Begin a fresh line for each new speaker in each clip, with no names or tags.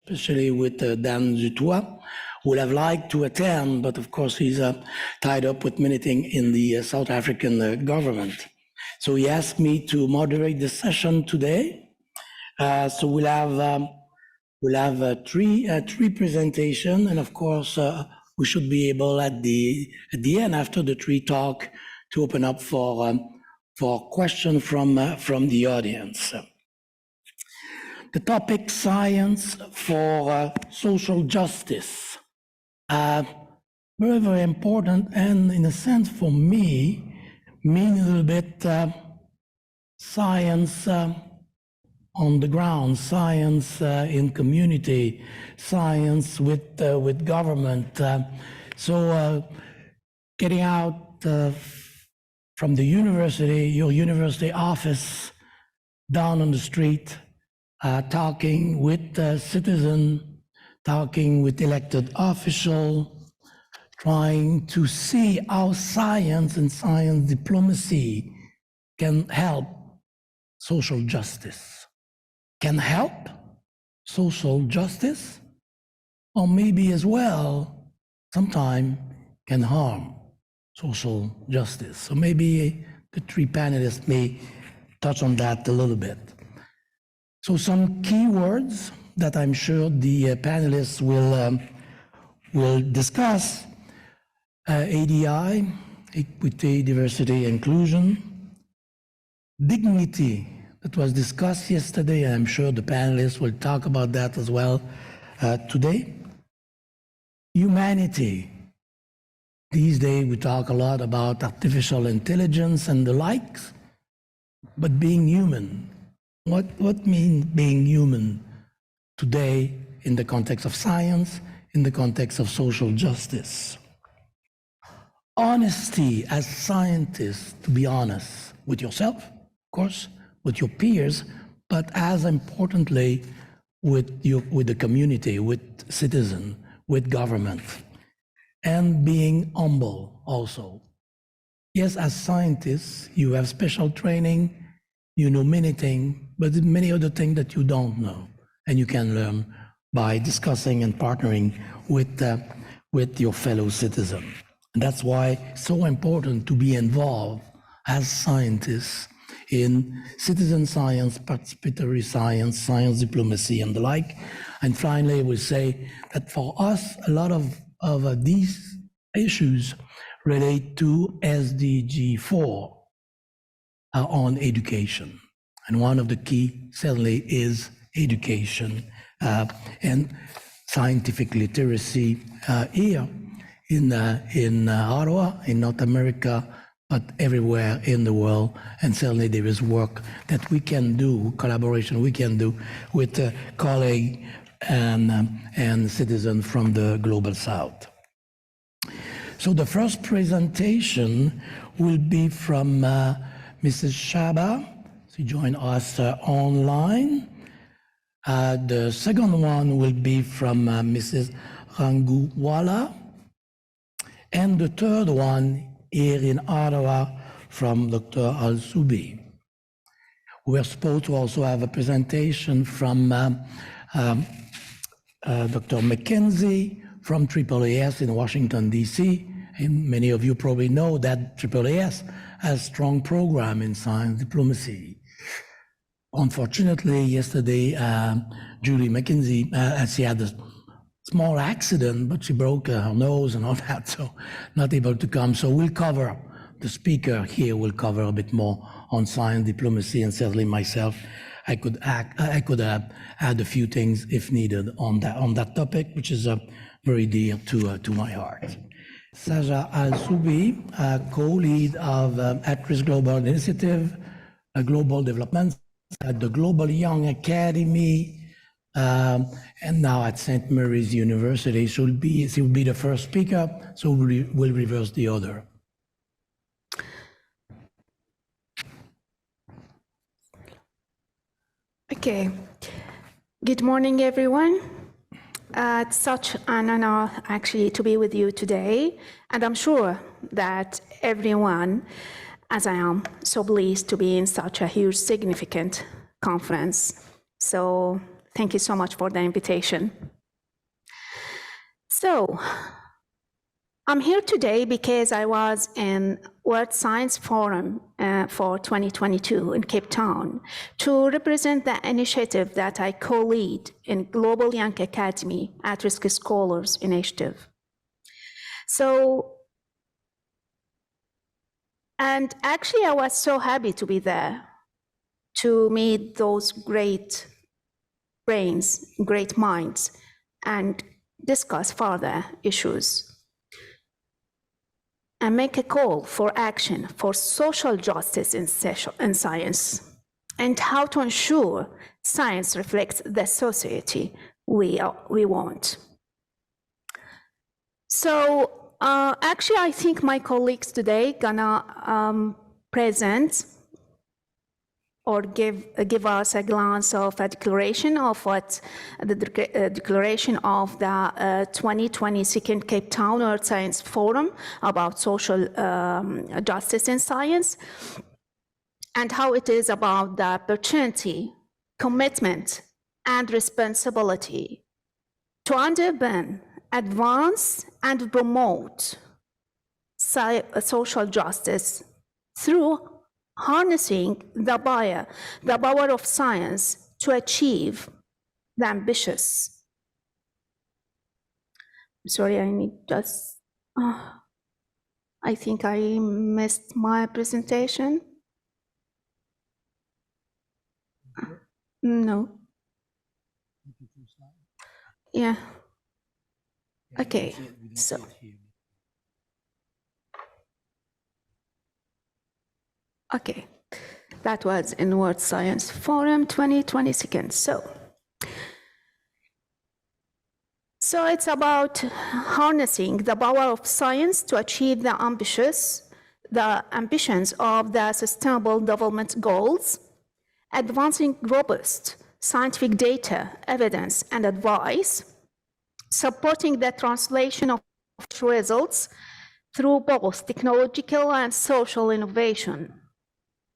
especially with Dan Dutoit, who would have liked to attend, but of course he's tied up with many things in the South African government. So he asked me to moderate the session today. So we'll have three presentations, and of course we should be able at the end, after the three talk, to open up for questions from the audience. The topic, science for social justice. Very, very important, and in a sense for me, mean a little bit science on the ground, science in community, science with government. So getting out from the university, your university office, down on the street, talking with citizens, talking with elected officials, trying to see how science and science diplomacy can help social justice. Can help social justice, or maybe as well, sometimes can harm social justice. So maybe the three panelists may touch on that a little bit. So some key words that I'm sure the panelists will discuss: ADI, equity, diversity, inclusion; dignity, that was discussed yesterday, and I'm sure the panelists will talk about that as well today; humanity. These days we talk a lot about artificial intelligence and the likes, but being human. What means being human today in the context of science, in the context of social justice? Honesty as scientists, to be honest with yourself, of course, with your peers, but as importantly with the community, with citizens, with government, and being humble also. Yes, as scientists, you have special training, you know many things, but many other things that you don't know, and you can learn by discussing and partnering with your fellow citizens. And that's why it's so important to be involved as scientists in citizen science, participatory science, science diplomacy, and the like. And finally, we say that for us, a lot of these issues relate to SDG 4 on education. And one of the key, certainly, is education and scientific literacy here in Ottawa, in North America, but everywhere in the world. And certainly there is work that we can do, collaboration we can do with colleagues and citizens from the Global South. So the first presentation will be from Mrs. Shaba. She joined us online. The second one will be from Mrs. Ranguwala. And the third one here in Ottawa from Dr. Al-Soubi. We're supposed to also have a presentation from Dr. McKenzie from AAAS in Washington, D.C. And many of you probably know that AAAS has a strong program in science diplomacy. Unfortunately, yesterday, Julie McKenzie, she had a small accident, but she broke her nose and all that, so not able to come. So we'll cover, the speaker here will cover a bit more on science diplomacy, and certainly myself, I could add a few things if needed on that topic, which is very dear to my heart. Saja Al-Soubi, co-lead of At-Risk Global Initiative, Global Development at the Global Young Academy, and now at St. Mary's University. So she will be the first speaker, so we'll reverse the order.
Okay. Good morning, everyone. It's such an honor, actually, to be with you today, and I'm sure that everyone, as I am, so pleased to be in such a huge, significant conference. So Thank you so much for the invitation. So, I'm here today because I was in World Science Forum for 2022 in Cape Town to represent the initiative that I co-lead in Global Young Academy At-Risk Scholars Initiative. So, and actually I was so happy to be there to meet those great brains, great minds, and discuss further issues and make a call for action for social justice in science and how to ensure science reflects the society we want. So actually, I think my colleagues today gonna present or give us a glance of a declaration of what the declaration of the 2022 Cape Town Earth Science Forum about social justice in science, and how it is about the opportunity, commitment, and responsibility to underpin, advance, and promote social justice through harnessing the power of science to achieve the ambitious. Sorry, I need just, I think I missed my presentation. No. Yeah. Okay, so. Okay, that was in World Science Forum 2022. So it's about harnessing the power of science to achieve the ambitions of the Sustainable Development Goals, advancing robust scientific data, evidence, and advice, supporting the translation of results through both technological and social innovation,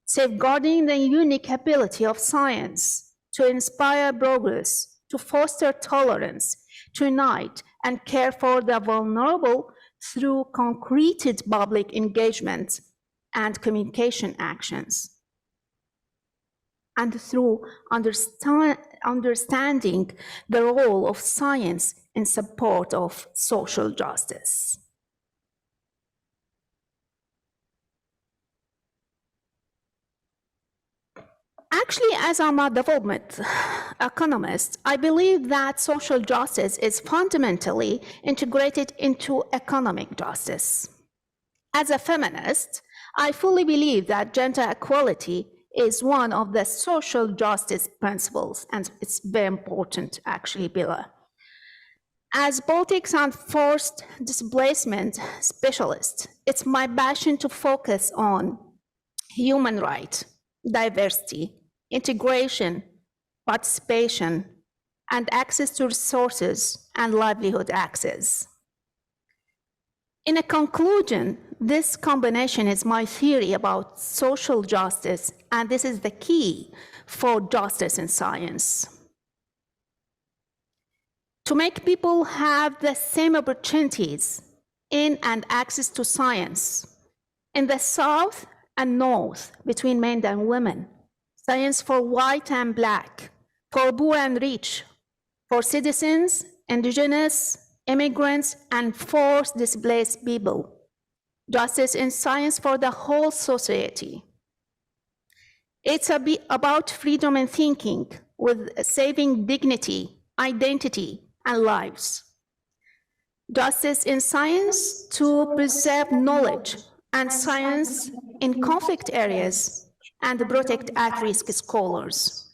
safeguarding the unique ability of science to inspire progress, to foster tolerance, to unite and care for the vulnerable through concrete public engagement and communication actions, and through understanding the role of science in support of social justice. Actually, as I'm a development economist, I believe that social justice is fundamentally integrated into economic justice. As a feminist, I fully believe that gender equality is one of the social justice principles, and it's very important, actually, pillar. As politics and forced displacement specialist, it's my passion to focus on human rights, diversity, integration, participation, and access to resources and livelihood access. In a conclusion, this combination is my theory about social justice, and this is the key for justice in science. To make people have the same opportunities in and access to science in the South and North, between men and women, science for white and black, for poor and rich, for citizens, indigenous, immigrants, and forced displaced people. Justice in science for the whole society. It's about freedom in thinking with saving dignity, identity, and lives. Justice in science to preserve knowledge and science in conflict areas and protect at-risk scholars.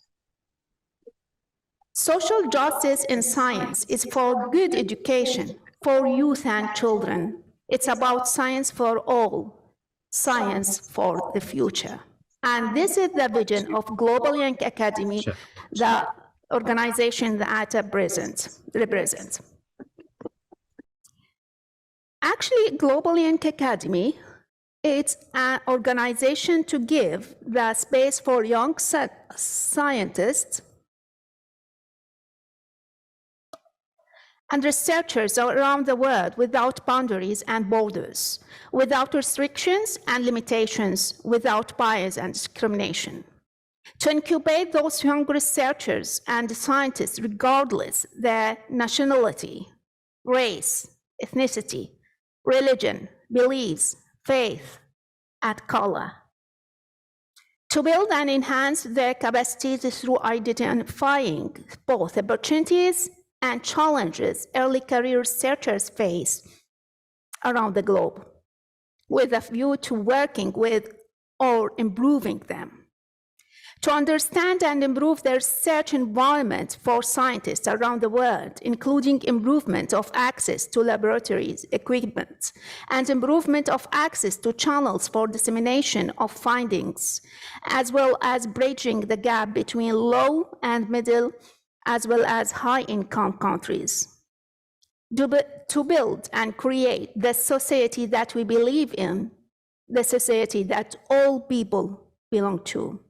Social justice in science is for good education, for youth and children. It's about science for all, science for the future. And this is the vision of Global Young Academy, the organization that I represent. Actually, Global Young Academy, it's an organization to give the space for young scientists and researchers around the world without boundaries and borders, without restrictions and limitations, without bias and discrimination. To incubate those young researchers and scientists regardless their nationality, race, ethnicity, religion, beliefs, faith, and color. To build and enhance their capacities through identifying both opportunities and challenges early career researchers face around the globe, with a view to working with or improving them. To understand and improve the research environment for scientists around the world, including improvement of access to laboratories, equipment, and improvement of access to channels for dissemination of findings, as well as bridging the gap between low and middle, as well as high-income countries. To build and create the society that we believe in, the society that all people belong to.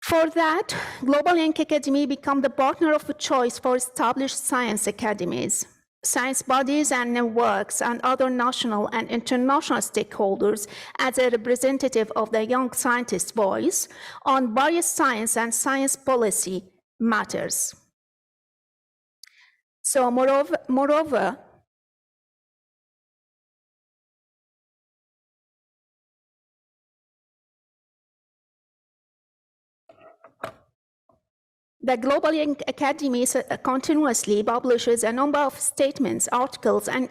For that, Global Young Academy became the partner of choice for established science academies, science bodies and networks, and other national and international stakeholders as a representative of the young scientist's voice on various science and science policy matters. So moreover, the Global Young Academy continuously publishes a number of statements, articles, and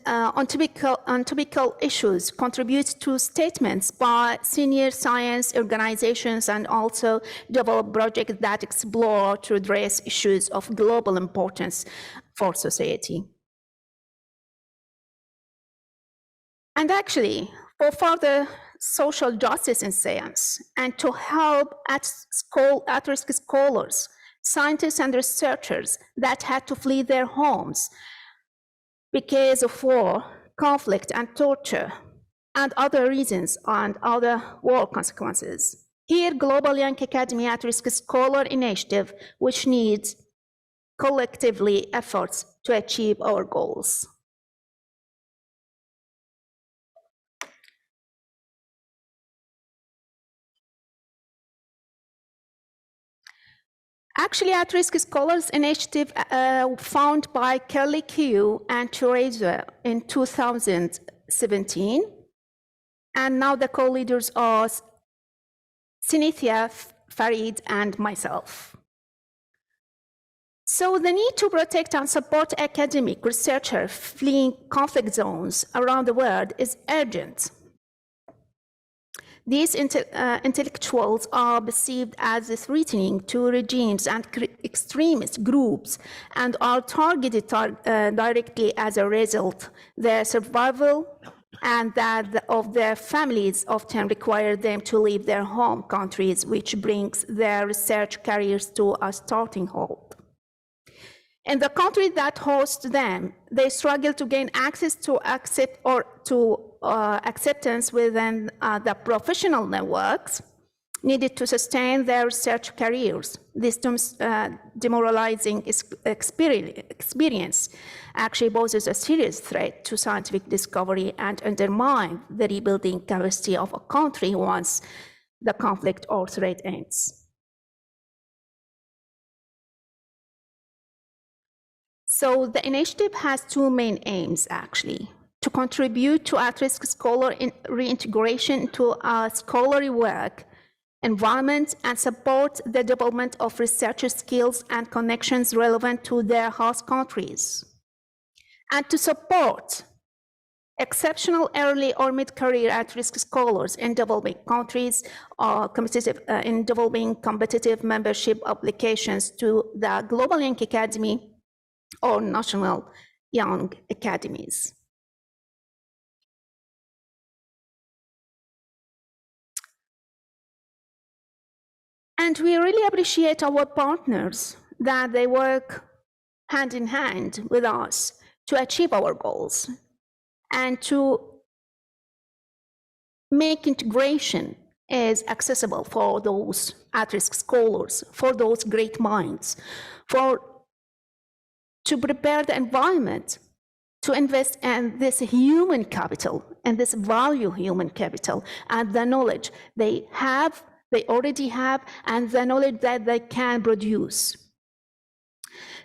on topical issues, contributes to statements by senior science organizations, and also develop projects that explore to address issues of global importance for society. And actually, for further social justice in science, and to help at-risk scholars, scientists, and researchers that had to flee their homes because of war, conflict, and torture, and other reasons and other war consequences. Here, Global Young Academy At-Risk Scholar Initiative, which needs collectively efforts to achieve our goals. Actually, At-Risk Scholars Initiative founded by Kelly Q and Teresa in 2017. And now the co-leaders are Sinithia, Farid, and myself. So the need to protect and support academic researchers fleeing conflict zones around the world is urgent. These intellectuals are perceived as threatening to regimes and extremist groups and are targeted directly as a result. Their survival and that of their families often require them to leave their home countries, which brings their research careers to a starting halt. In the country that hosts them, they struggle to gain access to acceptance within the professional networks needed to sustain their research careers. This demoralizing experience actually poses a serious threat to scientific discovery and undermine the rebuilding capacity of a country once the conflict or threat ends. So the initiative has two main aims, actually: to contribute to at-risk scholar reintegration to a scholarly work environment and support the development of researcher skills and connections relevant to their host countries, and to support exceptional early or mid-career at-risk scholars in developing countries in developing competitive membership applications to the Global Young Academy or national young academies. And we really appreciate our partners that they work hand in hand with us to achieve our goals and to make integration is accessible for those at-risk scholars, for those great minds, to prepare the environment to invest in this human capital and this value human capital and the knowledge they already have, and the knowledge that they can produce.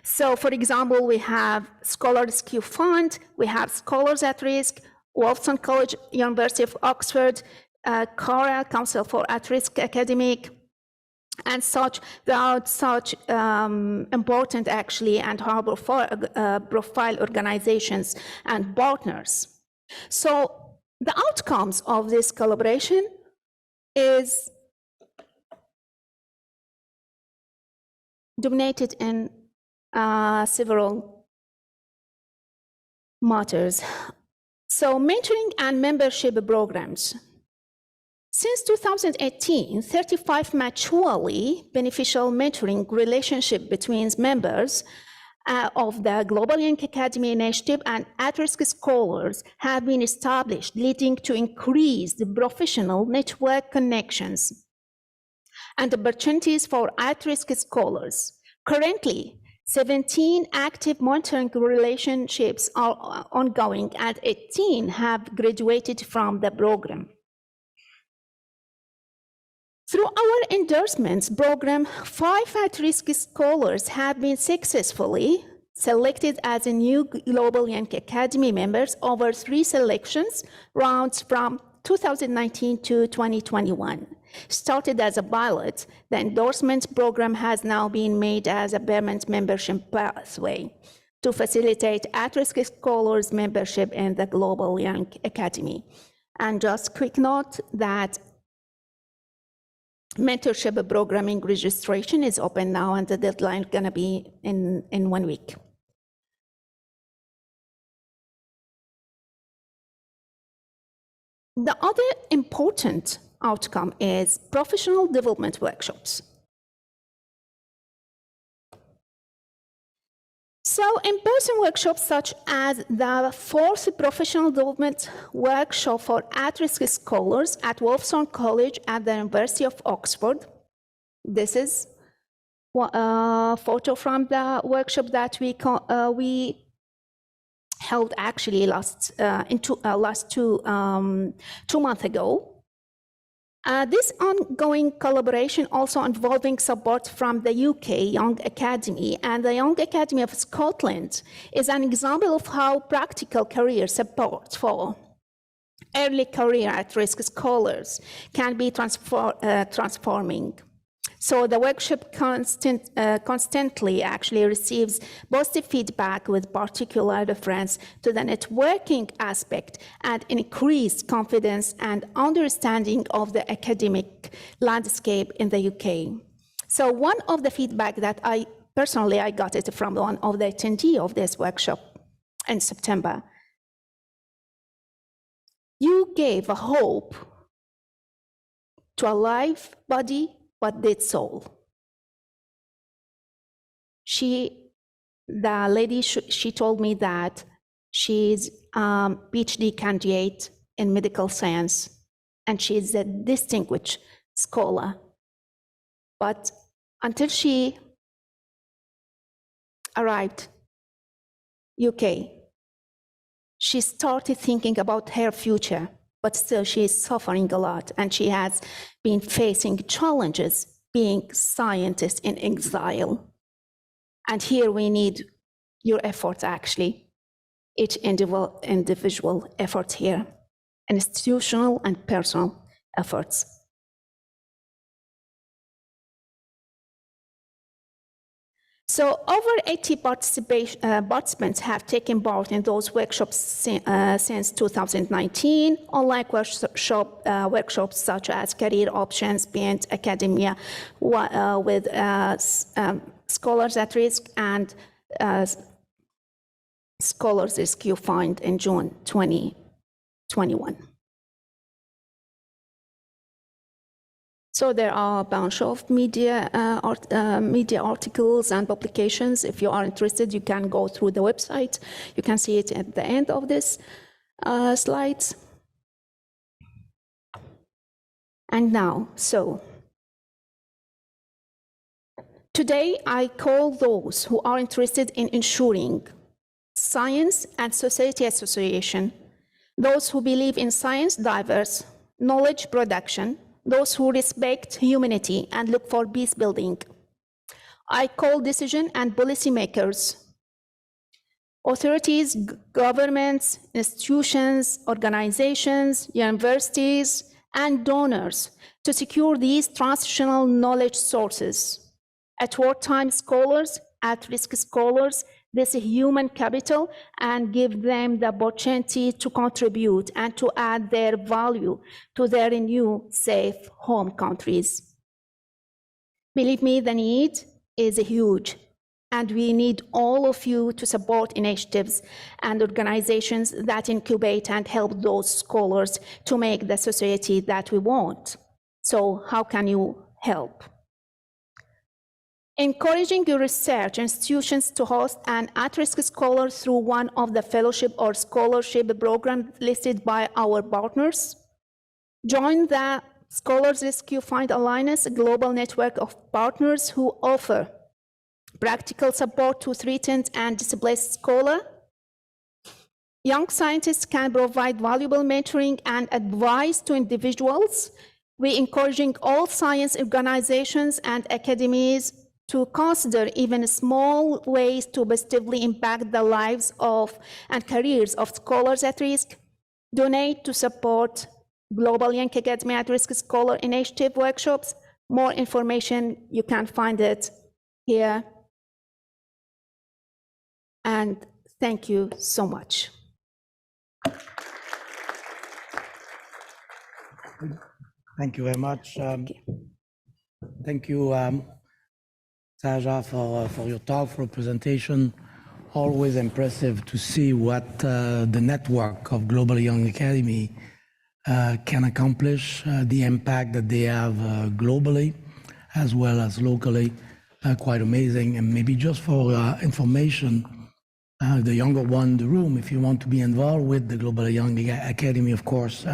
So, for example, we have Scholars Q Fund, we have Scholars at Risk, Wolfson College, University of Oxford, CARA, Council for At-Risk Academic, and such. There are such important, actually, and high profile organizations and partners. So the outcomes of this collaboration is dominated in several matters. So mentoring and membership programs. Since 2018, 35 mutually beneficial mentoring relationships between members of the Global Young Academy Initiative and at-risk scholars have been established, leading to increased professional network connections and opportunities for at-risk scholars. Currently, 17 active monitoring relationships are ongoing, and 18 have graduated from the program. Through our endorsements program, 5 at-risk scholars have been successfully selected as a new Global Young Academy members over 3 selections rounds from 2019 to 2021. Started as a pilot, the endorsement program has now been made as a permanent membership pathway to facilitate at-risk scholars membership in the Global Young Academy. And just quick note that mentorship programming registration is open now, and the deadline is going to be in 1 week. The other important outcome is professional development workshops. So in-person workshops such as the 4th Professional Development Workshop for at-risk scholars at Wolfson College at the University of Oxford. This is a photo from the workshop that we held actually last 2 months ago. This ongoing collaboration also involving support from the UK Young Academy and the Young Academy of Scotland is an example of how practical career support for early career at-risk scholars can be transforming. So the workshop constantly actually receives positive feedback with particular reference to the networking aspect and increased confidence and understanding of the academic landscape in the UK. So one of the feedback that I got it from one of the attendees of this workshop in September. You gave a hope to a live body but dead soul. The lady, she told me that she's a PhD candidate in medical science, and she's a distinguished scholar. But until she arrived UK, she started thinking about her future, but still she is suffering a lot, and she has been facing challenges being scientist in exile. And here we need your effort, actually, each individual effort here, institutional and personal efforts. So over 80 participants have taken part in those workshops since 2019. Online workshops such as career options, beyond academia, with Scholars at Risk and Scholars Rescue Fund in June 2021. So there are a bunch of media articles and publications. If you are interested, you can go through the website. You can see it at the end of this slides. And now, today I call those who are interested in ensuring science and society association, those who believe in science diverse, knowledge production, those who respect humanity and look for peace building. I call decision and policymakers, authorities, governments, institutions, organizations, universities, and donors to secure these transitional knowledge sources. At wartime scholars, at-risk scholars, this human capital, and give them the opportunity to contribute and to add their value to their new safe home countries. Believe me, the need is huge, and we need all of you to support initiatives and organizations that incubate and help those scholars to make the society that we want. So how can you help? Encouraging your research institutions to host an at-risk scholar through one of the fellowship or scholarship programs listed by our partners. Join the Scholars Rescue Fund Alliance, a global network of partners who offer practical support to threatened and displaced scholars. Young scientists can provide valuable mentoring and advice to individuals. We're encouraging all science organizations and academies to consider even small ways to positively impact the lives of and careers of scholars at risk. Donate to support Global Young Academy at-Risk Scholar Initiative workshops. More information, you can find it here. And thank you so much.
Thank you very much. Thank you, Saja, for your talk, for your presentation. Always impressive to see what the network of Global Young Academy can accomplish, the impact that they have globally as well as locally. Quite amazing. And maybe just for information, the younger one in the room, if you want to be involved with the Global Young Academy, of course,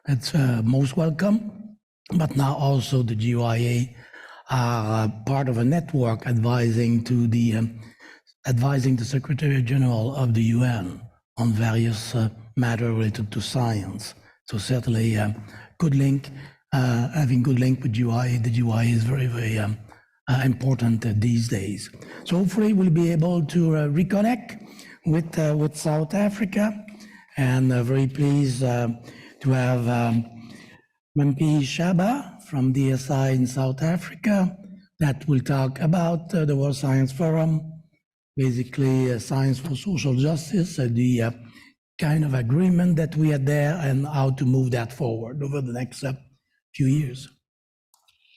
it's most welcome. But now also the GYA are part of a network advising the Secretary General of the UN on various matters related to science. So certainly good link, having good link with GYA. The GYA is very, very important these days. So hopefully we'll be able to reconnect with South Africa, and very pleased to have Mpimpi Shaba from DSI in South Africa that will talk about the World Science Forum, basically Science for Social Justice, the kind of agreement that we had there and how to move that forward over the next few years.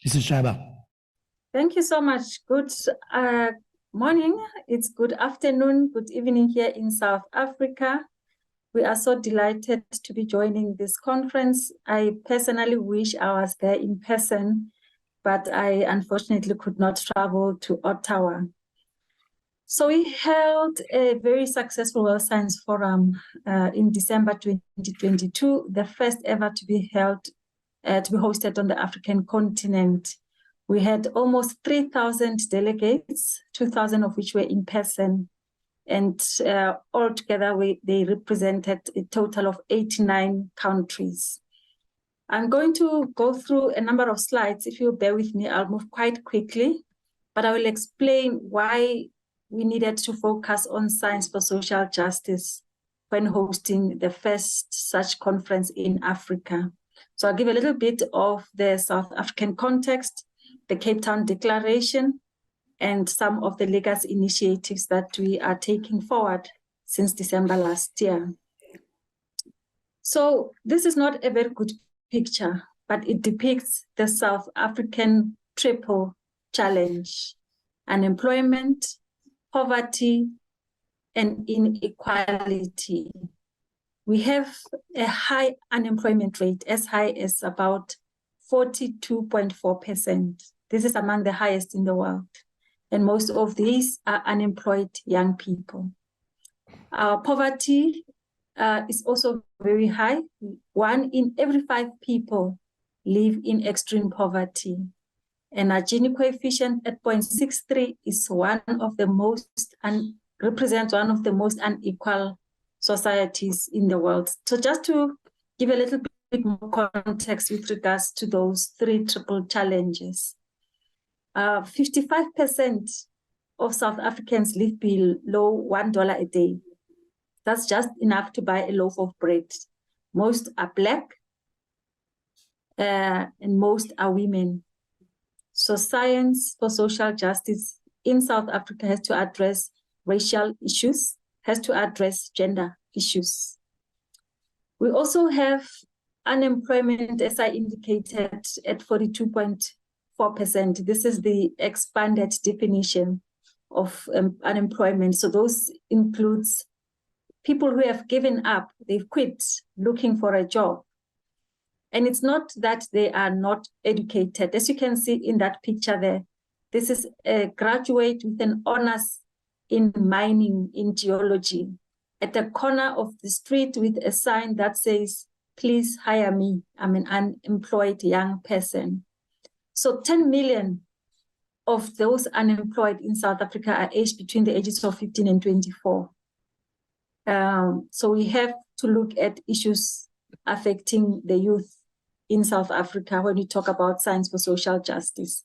Mrs. Shaba.
Thank you so much. Good morning. It's good afternoon, good evening here in South Africa. We are so delighted to be joining this conference. I personally wish I was there in person, but I unfortunately could not travel to Ottawa. So we held a very successful World Science Forum in December 2022, the first ever to be hosted on the African continent. We had almost 3,000 delegates, 2,000 of which were in person. And altogether, they represented a total of 89 countries. I'm going to go through a number of slides. If you bear with me, I'll move quite quickly, but I will explain why we needed to focus on science for social justice when hosting the first such conference in Africa. So I'll give a little bit of the South African context, the Cape Town Declaration, and some of the legacy initiatives that we are taking forward since December last year. So this is not a very good picture, but it depicts the South African triple challenge: unemployment, poverty, and inequality. We have a high unemployment rate, as high as about 42.4%. This is among the highest in the world. And most of these are unemployed young people. Our poverty is also very high. 1 in every 5 people live in extreme poverty. And our Gini coefficient at 0.63 is represents one of the most unequal societies in the world. So just to give a little bit more context with regards to those three triple challenges, 55% of South Africans live below $1 a day. That's just enough to buy a loaf of bread. Most are Black, and most are women. So Science for Social Justice in South Africa has to address racial issues, has to address gender issues. We also have unemployment, as I indicated, at 42.4%. This is the expanded definition of unemployment. So those includes people who have given up, they've quit looking for a job. And it's not that they are not educated. As you can see in that picture there, this is a graduate with an honors in mining, in geology, at the corner of the street with a sign that says, "Please hire me. I'm an unemployed young person." So 10 million of those unemployed in South Africa are aged between the ages of 15 and 24. So we have to look at issues affecting the youth in South Africa when we talk about Science for Social Justice.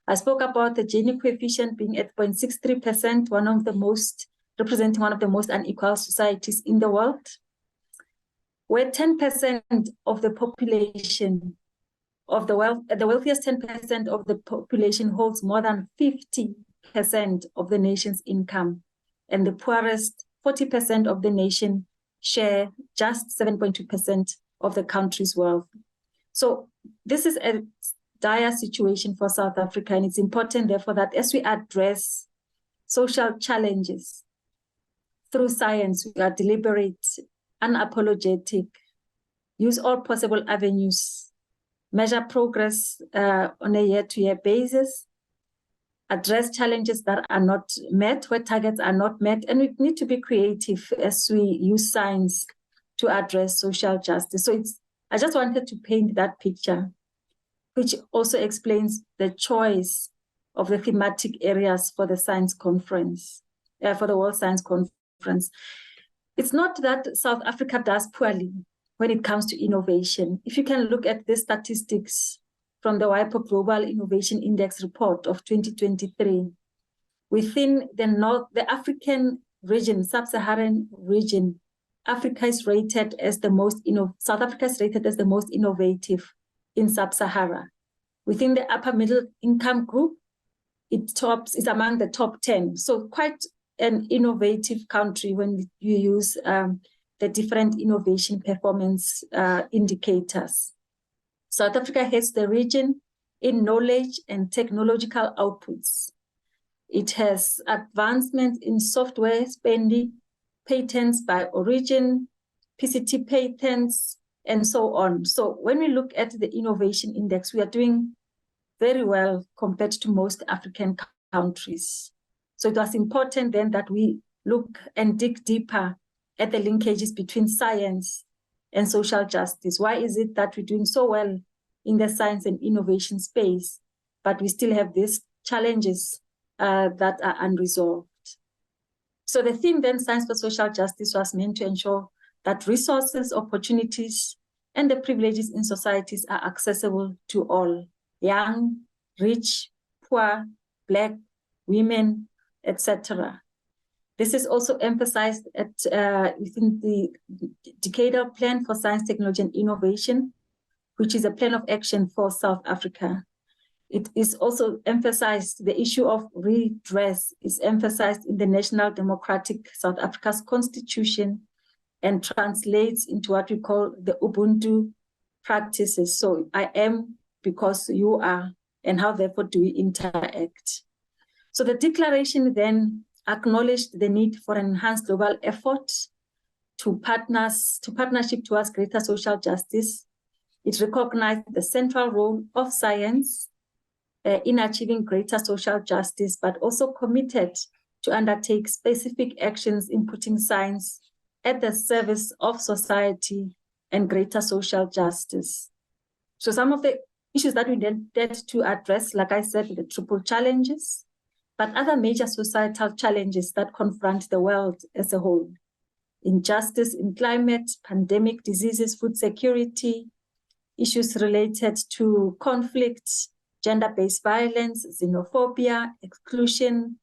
I spoke about the Gini coefficient being at 0.63%, representing one of the most unequal societies in the world, where 10% of the population of the wealthiest 10% of the population holds more than 50% of the nation's income, and the poorest 40% of the nation share just 7.2% of the country's wealth. So this is a dire situation for South Africa, and it's important, therefore, that as we address social challenges through science, we are deliberate, unapologetic, use all possible avenues, measure progress on a year-to-year basis, address challenges that are not met, where targets are not met, and we need to be creative as we use science to address social justice. So I just wanted to paint that picture, which also explains the choice of the thematic areas for the science conference, for the World Science Conference. It's not that South Africa does poorly when it comes to innovation. If you can look at the statistics from the WIPO Global Innovation Index report of 2023, within the African region, sub-Saharan region, South Africa is rated as the most innovative in Sub-Sahara. Within the upper middle income group, it's among the top 10. So quite an innovative country when you use the different innovation performance indicators. South Africa heads the region in knowledge and technological outputs. It has advancement in software spending, patents by origin, PCT patents, and so on. So when we look at the innovation index, we are doing very well compared to most African countries. So it was important then that we look and dig deeper at the linkages between science and social justice. Why is it that we're doing so well in the science and innovation space, but we still have these challenges that are unresolved? So the theme then, Science for Social Justice, was meant to ensure that resources, opportunities, and the privileges in societies are accessible to all, young, rich, poor, Black, women, etc. This is also emphasized within the Decadal Plan for Science, Technology, and Innovation, which is a plan of action for South Africa. It is also emphasized, the issue of redress is emphasized in the National Democratic South Africa's Constitution and translates into what we call the Ubuntu practices. So I am because you are, and how therefore do we interact? So the declaration then acknowledged the need for an enhanced global effort to partnership towards greater social justice. It recognized the central role of science in achieving greater social justice, but also committed to undertake specific actions in putting science at the service of society and greater social justice. So some of the issues that we needed to address, like I said, the triple challenges, but other major societal challenges that confront the world as a whole. Injustice in climate, pandemic, diseases, food security, issues related to conflict, gender-based violence, xenophobia, exclusion,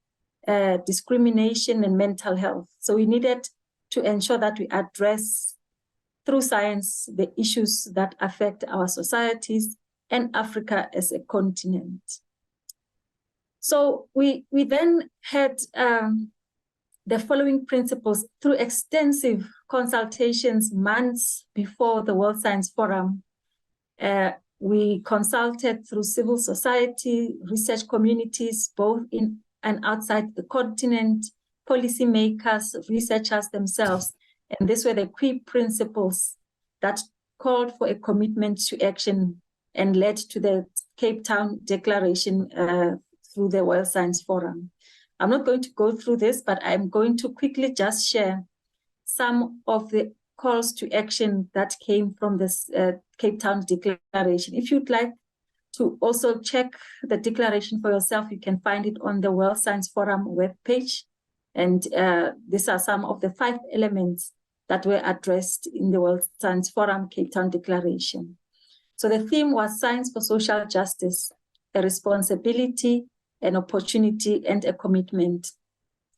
discrimination, and mental health. So we needed to ensure that we address through science the issues that affect our societies and Africa as a continent. So we then had the following principles through extensive consultations months before the World Science Forum. We consulted through civil society, research communities, both in and outside the continent, policymakers, researchers themselves. And these were the key principles that called for a commitment to action and led to the Cape Town Declaration through the World Science Forum. I'm not going to go through this, but I'm going to quickly just share some of the calls to action that came from this Cape Town Declaration. If you'd like to also check the declaration for yourself, you can find it on the World Science Forum webpage. And these are some of the 5 elements that were addressed in the World Science Forum Cape Town Declaration. So the theme was science for social justice, a responsibility, an opportunity, and a commitment.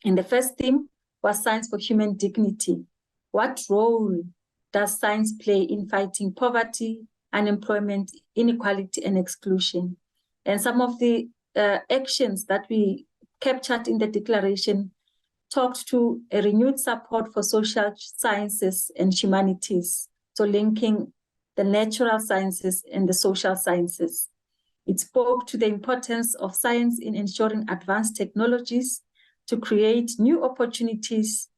And the first theme was science for human dignity. What role does science play in fighting poverty, unemployment, inequality, and exclusion? And some of the actions that we captured in the declaration talked to a renewed support for social sciences and humanities, so linking the natural sciences and the social sciences. It spoke to the importance of science in ensuring advanced technologies to create new opportunities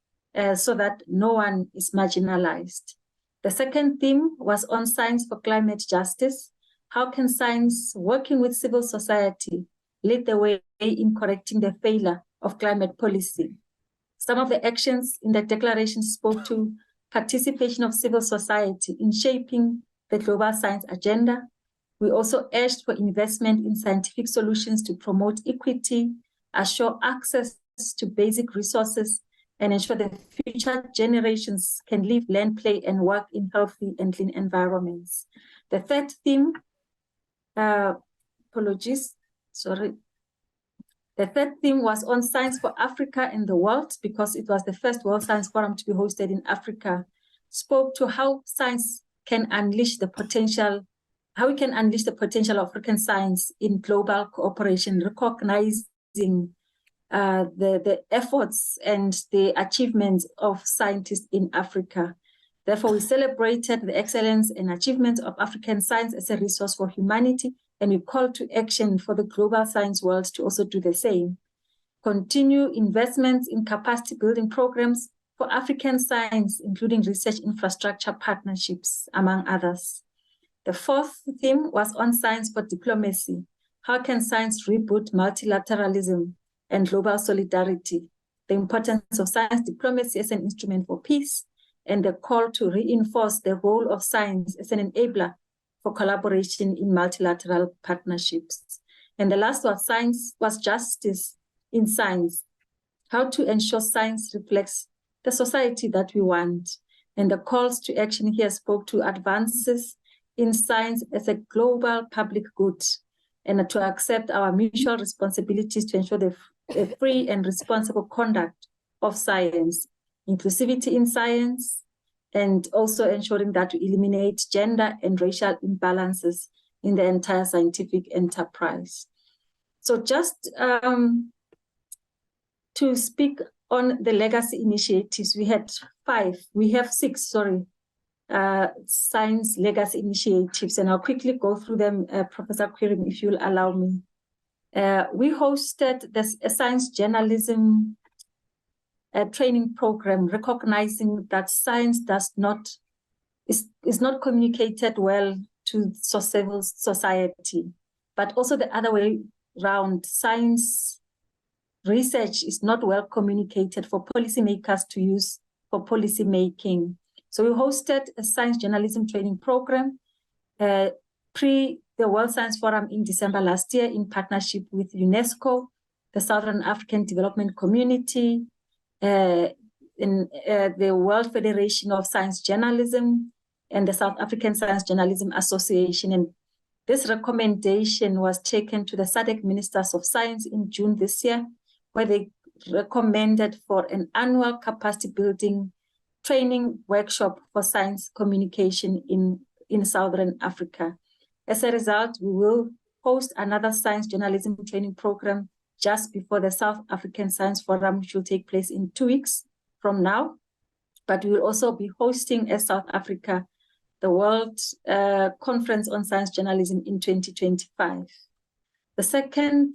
so that no one is marginalized. The second theme was on science for climate justice. How can science, working with civil society, lead the way in correcting the failure of climate policy? Some of the actions in the declaration spoke to participation of civil society in shaping the global science agenda. We also urged for investment in scientific solutions to promote equity, assure access to basic resources, and ensure that future generations can live, learn, play, and work in healthy and clean environments. The third theme, The third theme was on science for Africa and the world, because it was the first World Science Forum to be hosted in Africa. Spoke to how science can unleash the potential, how we can unleash the potential of African science in global cooperation, recognizing the efforts and the achievements of scientists in Africa. Therefore, we celebrated the excellence and achievements of African science as a resource for humanity, and we call to action for the global science world to also do the same. Continue investments in capacity building programs for African science, including research infrastructure partnerships, among others. The fourth theme was on science for diplomacy. How can science reboot multilateralism and global solidarity? The importance of science diplomacy as an instrument for peace, and the call to reinforce the role of science as an enabler for collaboration in multilateral partnerships. And the last was justice in science. How to ensure science reflects the society that we want. And the calls to action here spoke to advances in science as a global public good, and to accept our mutual responsibilities to ensure the free and responsible conduct of science, inclusivity in science, and also ensuring that we eliminate gender and racial imbalances in the entire scientific enterprise. So just to speak on the legacy initiatives, we have 6, science legacy initiatives, and I'll quickly go through them, Professor Quirin, if you'll allow me. We hosted a science journalism training program, recognizing that science is not communicated well to civil society, but also the other way around. Science research is not well communicated for policymakers to use for policy making. So we hosted a science journalism training program, the World Science Forum in December last year in partnership with UNESCO, the Southern African Development Community, the World Federation of Science Journalism, and the South African Science Journalism Association. And this recommendation was taken to the SADC Ministers of Science in June this year, where they recommended for an annual capacity building training workshop for science communication in Southern Africa. As a result, we will host another science journalism training program just before the South African Science Forum, which will take place in 2 weeks from now. But we will also be hosting as South Africa the World Conference on Science Journalism in 2025. The second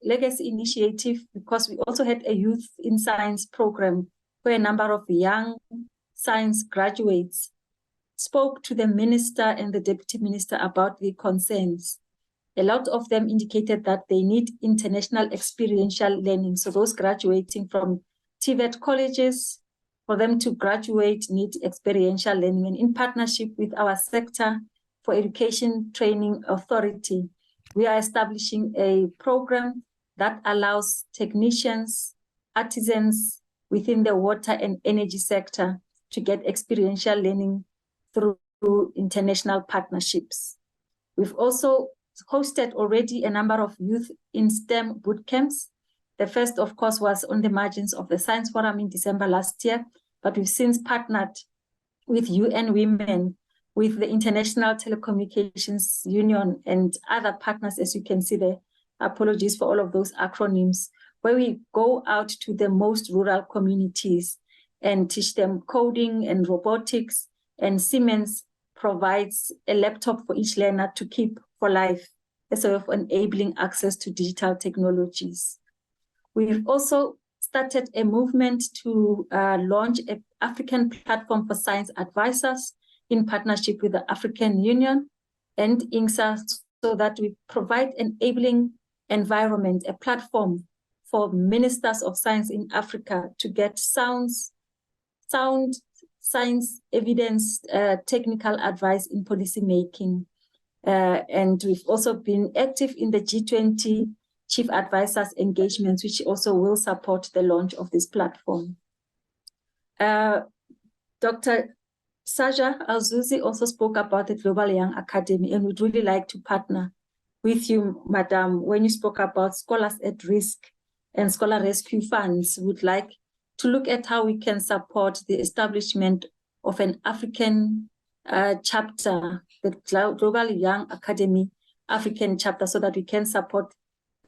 legacy initiative, because we also had a Youth in Science program where a number of young science graduates spoke to the minister and the deputy minister about their concerns. A lot of them indicated that they need international experiential learning. So those graduating from TVET colleges, for them to graduate, need experiential learning. And in partnership with our Sector for Education Training Authority, we are establishing a program that allows technicians, artisans within the water and energy sector to get experiential learning through international partnerships. We've also hosted already a number of youth in STEM boot camps. The first, of course, was on the margins of the Science Forum in December last year, but we've since partnered with UN Women, with the International Telecommunications Union and other partners, as you can see there. Apologies for all of those acronyms, where we go out to the most rural communities and teach them coding and robotics, and Siemens provides a laptop for each learner to keep for life as a way of enabling access to digital technologies. We've also started a movement to launch an African platform for science advisors in partnership with the African Union and INGSA, so that we provide enabling environment, a platform for ministers of science in Africa to get sound science evidence, technical advice in policy making. And we've also been active in the G20 Chief Advisors engagements, which also will support the launch of this platform. Dr. Saja Al-Zuzi also spoke about the Global Young Academy, and we'd really like to partner with you, Madam, when you spoke about scholars at risk and scholar rescue funds. We'd like to look at how we can support the establishment of an African chapter, the Global Young Academy African chapter, so that we can support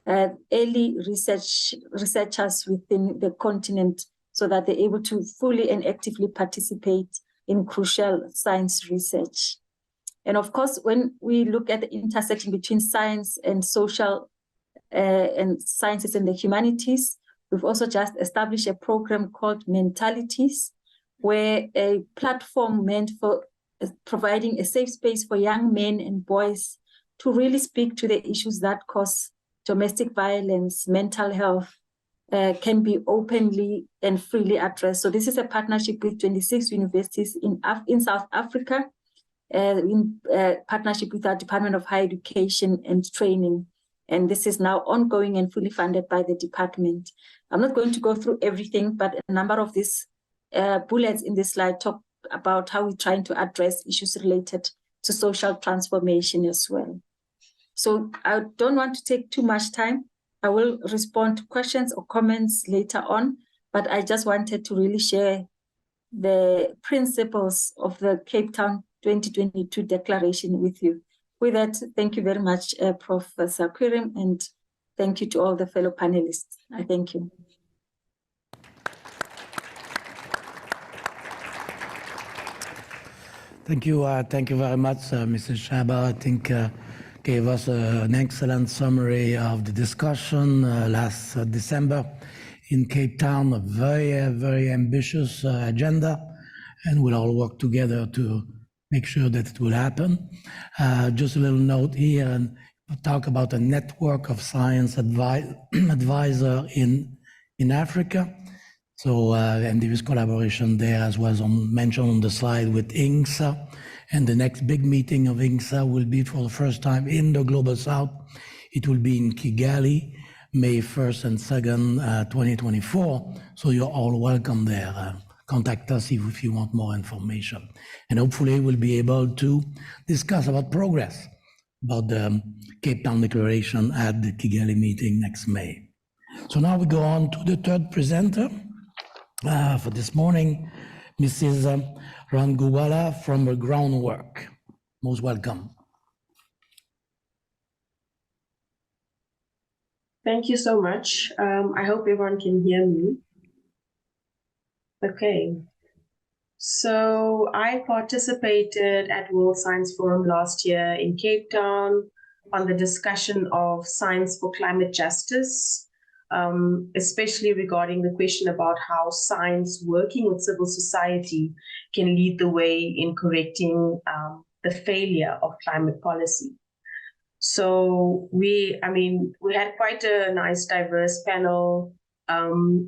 early researchers within the continent, so that they're able to fully and actively participate in crucial science research. And of course, when we look at the intersection between science and social and sciences and the humanities, we've also just established a program called Mentalities, where a platform meant for providing a safe space for young men and boys to really speak to the issues that cause domestic violence, mental health, can be openly and freely addressed. So this is a partnership with 26 universities in South Africa, in partnership with our Department of Higher Education and Training. And this is now ongoing and fully funded by the department. I'm not going to go through everything, but a number of these bullets in this slide talk about how we're trying to address issues related to social transformation as well. So I don't want to take too much time. I will respond to questions or comments later on, but I just wanted to really share the principles of the Cape Town 2022 declaration with you. With that, thank you very much, Professor Quirim, and thank you to all the fellow panelists. I thank you.
Thank you very much, Mrs. Shaba. I think gave us an excellent summary of the discussion last December in Cape Town, a very ambitious agenda, and we'll all work together to make sure that it will happen. Just a little note here, and talk about a network of science advisor in Africa. So, and there is collaboration there, as was mentioned on the slide, with INGSA And the next big meeting of INCSA will be for the first time in the Global South. It will be in Kigali, May 1st and 2nd, 2024. So you're all welcome there. Contact us if you want more information. And hopefully we'll be able to discuss about progress, about the Cape Town Declaration at the Kigali meeting next May. So now we go on to the third presenter for this morning, Mrs. Rangubala from the Groundwork. Most welcome.
Thank you so much. I hope everyone can hear me. Okay. So I participated at World Science Forum last year in Cape Town on the discussion of science for climate justice, especially regarding the question about how science working with civil society can lead the way in correcting the failure of climate policy. So we had quite a nice, diverse panel.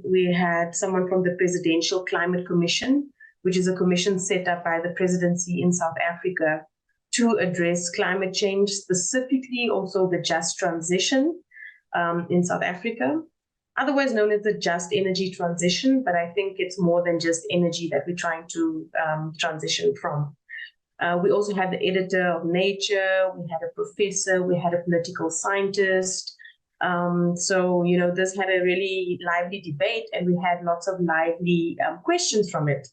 We had someone from the Presidential Climate Commission, which is a commission set up by the presidency in South Africa to address climate change, specifically also the just transition in South Africa, otherwise known as the just energy transition. But I think it's more than just energy that we're trying to transition from. We also had the editor of Nature, we had a professor, we had a political scientist. So, this had a really lively debate, and we had lots of lively questions from it.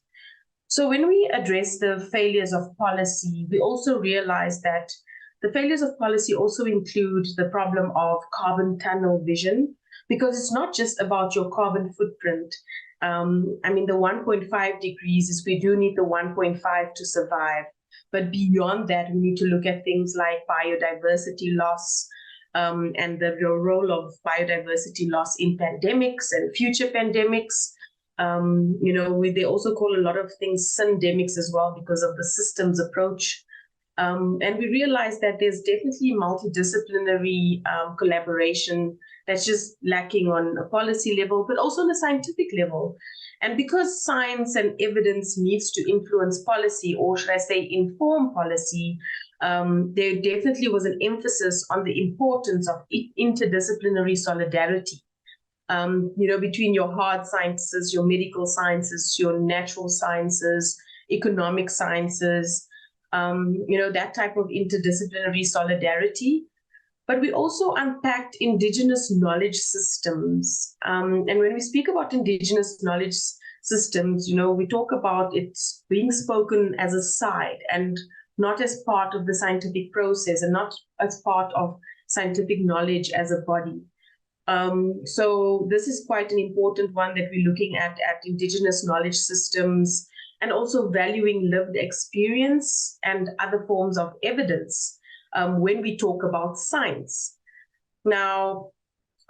So when we address the failures of policy, we also realize that the failures of policy also include the problem of carbon tunnel vision, because it's not just about your carbon footprint. The 1.5 degrees is we do need the 1.5 to survive. But beyond that, we need to look at things like biodiversity loss and the role of biodiversity loss in pandemics and future pandemics. They also call a lot of things syndemics as well because of the systems approach. And we realize that there's definitely multidisciplinary collaboration that's just lacking on a policy level, but also on a scientific level. And because science and evidence needs to influence policy, or should I say inform policy, there definitely was an emphasis on the importance of interdisciplinary solidarity, between your hard sciences, your medical sciences, your natural sciences, economic sciences, that type of interdisciplinary solidarity. But we also unpacked indigenous knowledge systems. And when we speak about indigenous knowledge systems, we talk about it being spoken as a side and not as part of the scientific process and not as part of scientific knowledge as a body. So this is quite an important one that we're looking at indigenous knowledge systems, and also valuing lived experience and other forms of evidence when we talk about science. Now,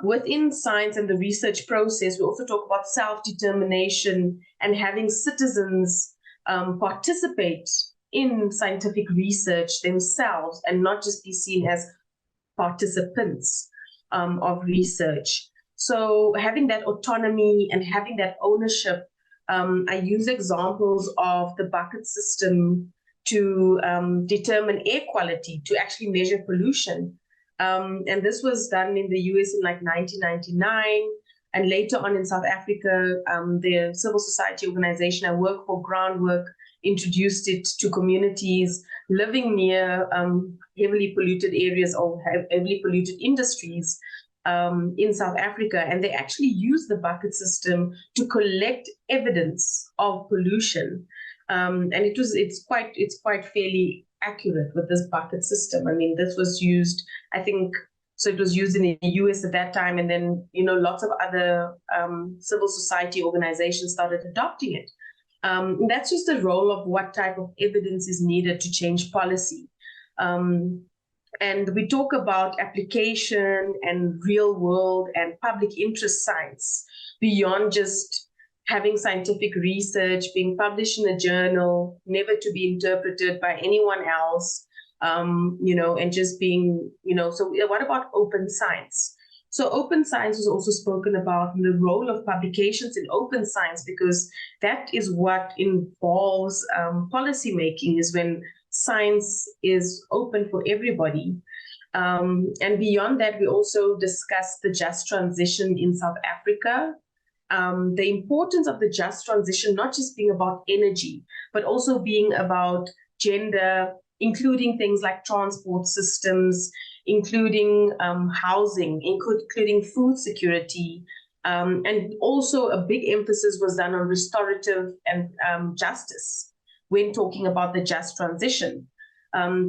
within science and the research process, we also talk about self-determination and having citizens participate in scientific research themselves and not just be seen as participants of research. So having that autonomy and having that ownership, I use examples of the bucket system to determine air quality, to actually measure pollution. And this was done in the US in 1999. And later on in South Africa, the civil society organization I work for, Groundwork, introduced it to communities living near heavily polluted areas or heavily polluted industries in South Africa. And they actually use the bucket system to collect evidence of pollution. And it's quite fairly accurate with this bucket system. This was used, I think, so it was used in the US at that time, and then lots of other civil society organizations started adopting it. That's just the role of what type of evidence is needed to change policy. And we talk about application and real world and public interest science beyond just having scientific research being published in a journal, never to be interpreted by anyone else, and just being, so what about open science? So open science was also spoken about in the role of publications in open science, because that is what involves policy making, is when science is open for everybody. And beyond that, we also discussed the just transition in South Africa, the importance of the just transition, not just being about energy, but also being about gender, including things like transport systems, including housing, including food security. And also a big emphasis was done on restorative and justice when talking about the just transition.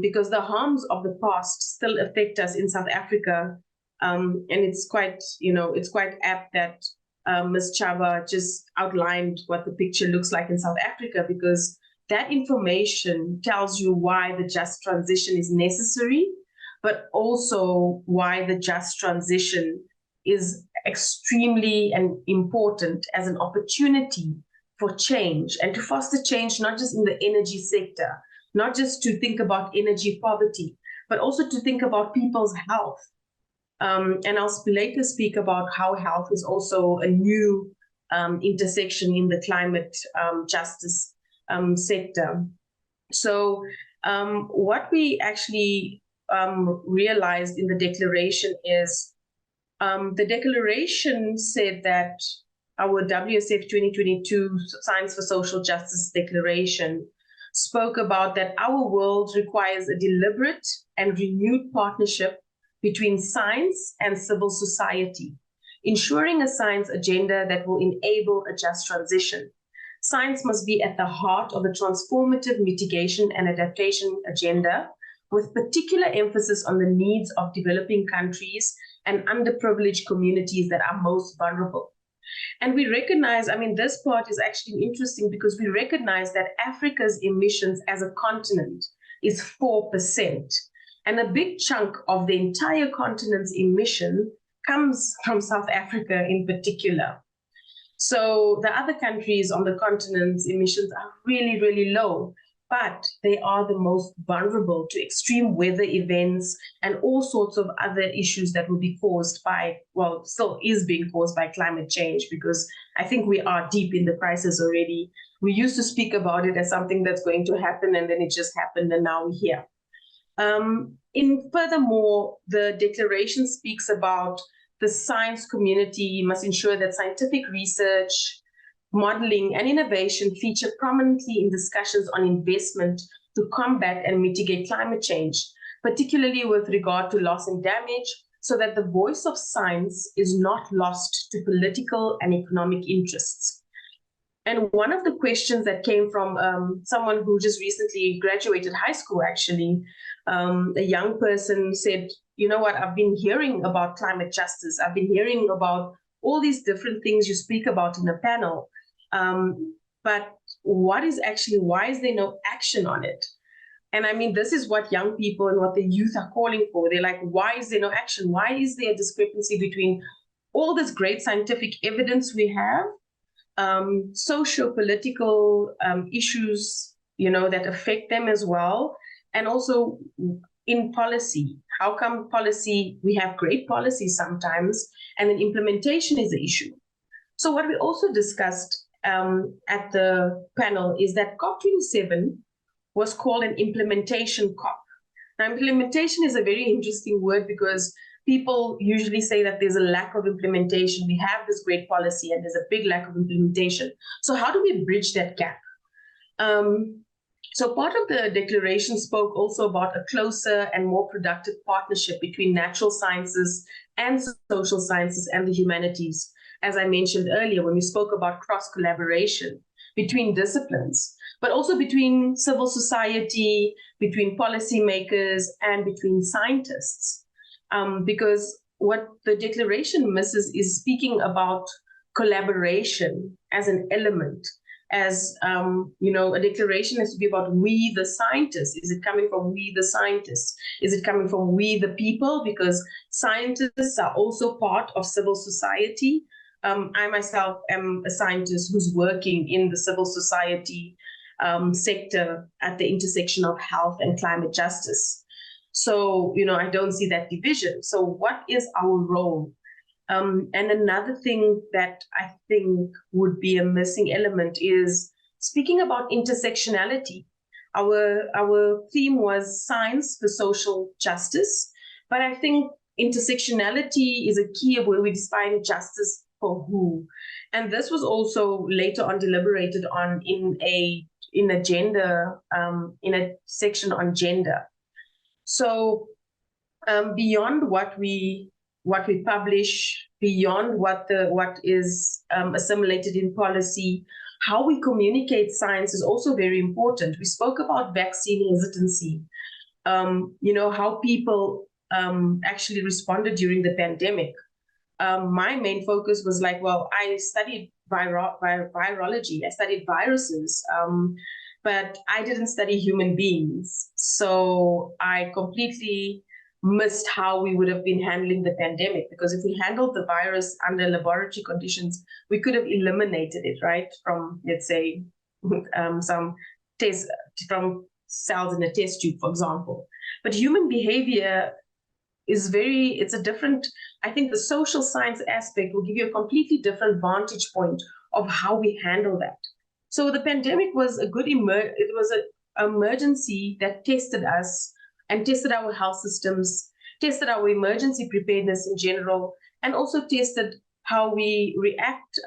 Because the harms of the past still affect us in South Africa. And it's quite, it's quite apt that Ms. Chaba just outlined what the picture looks like in South Africa, because that information tells you why the just transition is necessary, but also why the just transition is extremely and important as an opportunity for change and to foster change, not just in the energy sector, not just to think about energy poverty, but also to think about people's health. And I'll later speak about how health is also a new intersection in the climate justice sector. So what we actually realized in the declaration is the declaration said that our WSF 2022 Science for Social Justice Declaration spoke about that our world requires a deliberate and renewed partnership between science and civil society, ensuring a science agenda that will enable a just transition. Science must be at the heart of the transformative mitigation and adaptation agenda, with particular emphasis on the needs of developing countries and underprivileged communities that are most vulnerable. And we recognize, I mean, this part is actually interesting because we recognize that Africa's emissions as a continent is 4%. And a big chunk of the entire continent's emission comes from South Africa in particular. So the other countries on the continent's emissions are really, really low, but they are the most vulnerable to extreme weather events and all sorts of other issues that will be caused by, well, still is being caused by climate change, because I think we are deep in the crisis already. We used to speak about it as something that's going to happen, and then it just happened, and now we're here. Furthermore, the declaration speaks about the science community must ensure that scientific research, modeling, and innovation feature prominently in discussions on investment to combat and mitigate climate change, particularly with regard to loss and damage, so that the voice of science is not lost to political and economic interests. And one of the questions that came from someone who just recently graduated high school, actually, a young person said, you know what, I've been hearing about climate justice. I've been hearing about all these different things you speak about in the panel. But why is there no action on it? And I mean, this is what young people and what the youth are calling for. They're like, why is there no action? Why is there a discrepancy between all this great scientific evidence we have, socio-political issues, that affect them as well, and also in policy? How come policy, we have great policy sometimes, and then implementation is the issue? So what we also discussed at the panel is that COP27 was called an implementation COP. Now, implementation is a very interesting word because people usually say that there's a lack of implementation. We have this great policy and there's a big lack of implementation. So how do we bridge that gap? So part of the declaration spoke also about a closer and more productive partnership between natural sciences and social sciences and the humanities. As I mentioned earlier, when we spoke about cross-collaboration between disciplines, but also between civil society, between policymakers, and between scientists. Because what the declaration misses is speaking about collaboration as an element. As a declaration has to be about we the scientists. Is it coming from we the scientists? Is it coming from we the people? Because scientists are also part of civil society. I myself am a scientist who's working in the civil society sector at the intersection of health and climate justice. So, I don't see that division. So what is our role? And another thing that I think would be a missing element is speaking about intersectionality. Our theme was science for social justice, but I think intersectionality is a key of where we define justice for who. And this was also later on deliberated on in a section on gender. So beyond what we publish, beyond what is assimilated in policy, how we communicate science is also very important. We spoke about vaccine hesitancy, how people actually responded during the pandemic. My main focus was like, well, I studied virology, I studied viruses, but I didn't study human beings. So I completely missed how we would have been handling the pandemic, because if we handled the virus under laboratory conditions, we could have eliminated it, right? From, let's say, some test from cells in a test tube, for example. But human behavior is it's a different, I think the social science aspect will give you a completely different vantage point of how we handle that. So the pandemic was it was an emergency that tested us and tested our health systems, tested our emergency preparedness in general, and also tested how we react,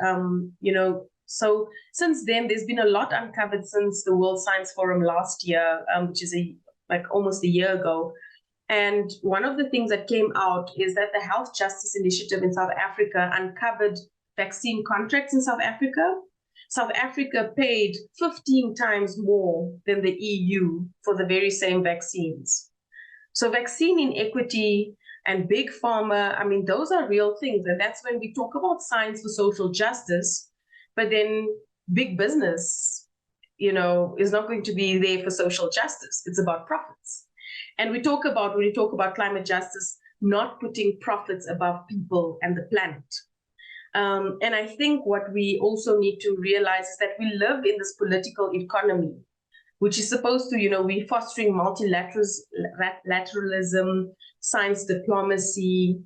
So since then, there's been a lot uncovered since the World Science Forum last year, which is almost a year ago. And one of the things that came out is that the Health Justice Initiative in South Africa uncovered vaccine contracts in South Africa. South Africa paid 15 times more than the EU for the very same vaccines. So vaccine inequity and big pharma, I mean, those are real things. And that's when we talk about science for social justice, but then big business, is not going to be there for social justice. It's about profits. And when you talk about climate justice, not putting profits above people and the planet. And I think what we also need to realize is that we live in this political economy, which is supposed to, we're fostering multilateralism, science diplomacy,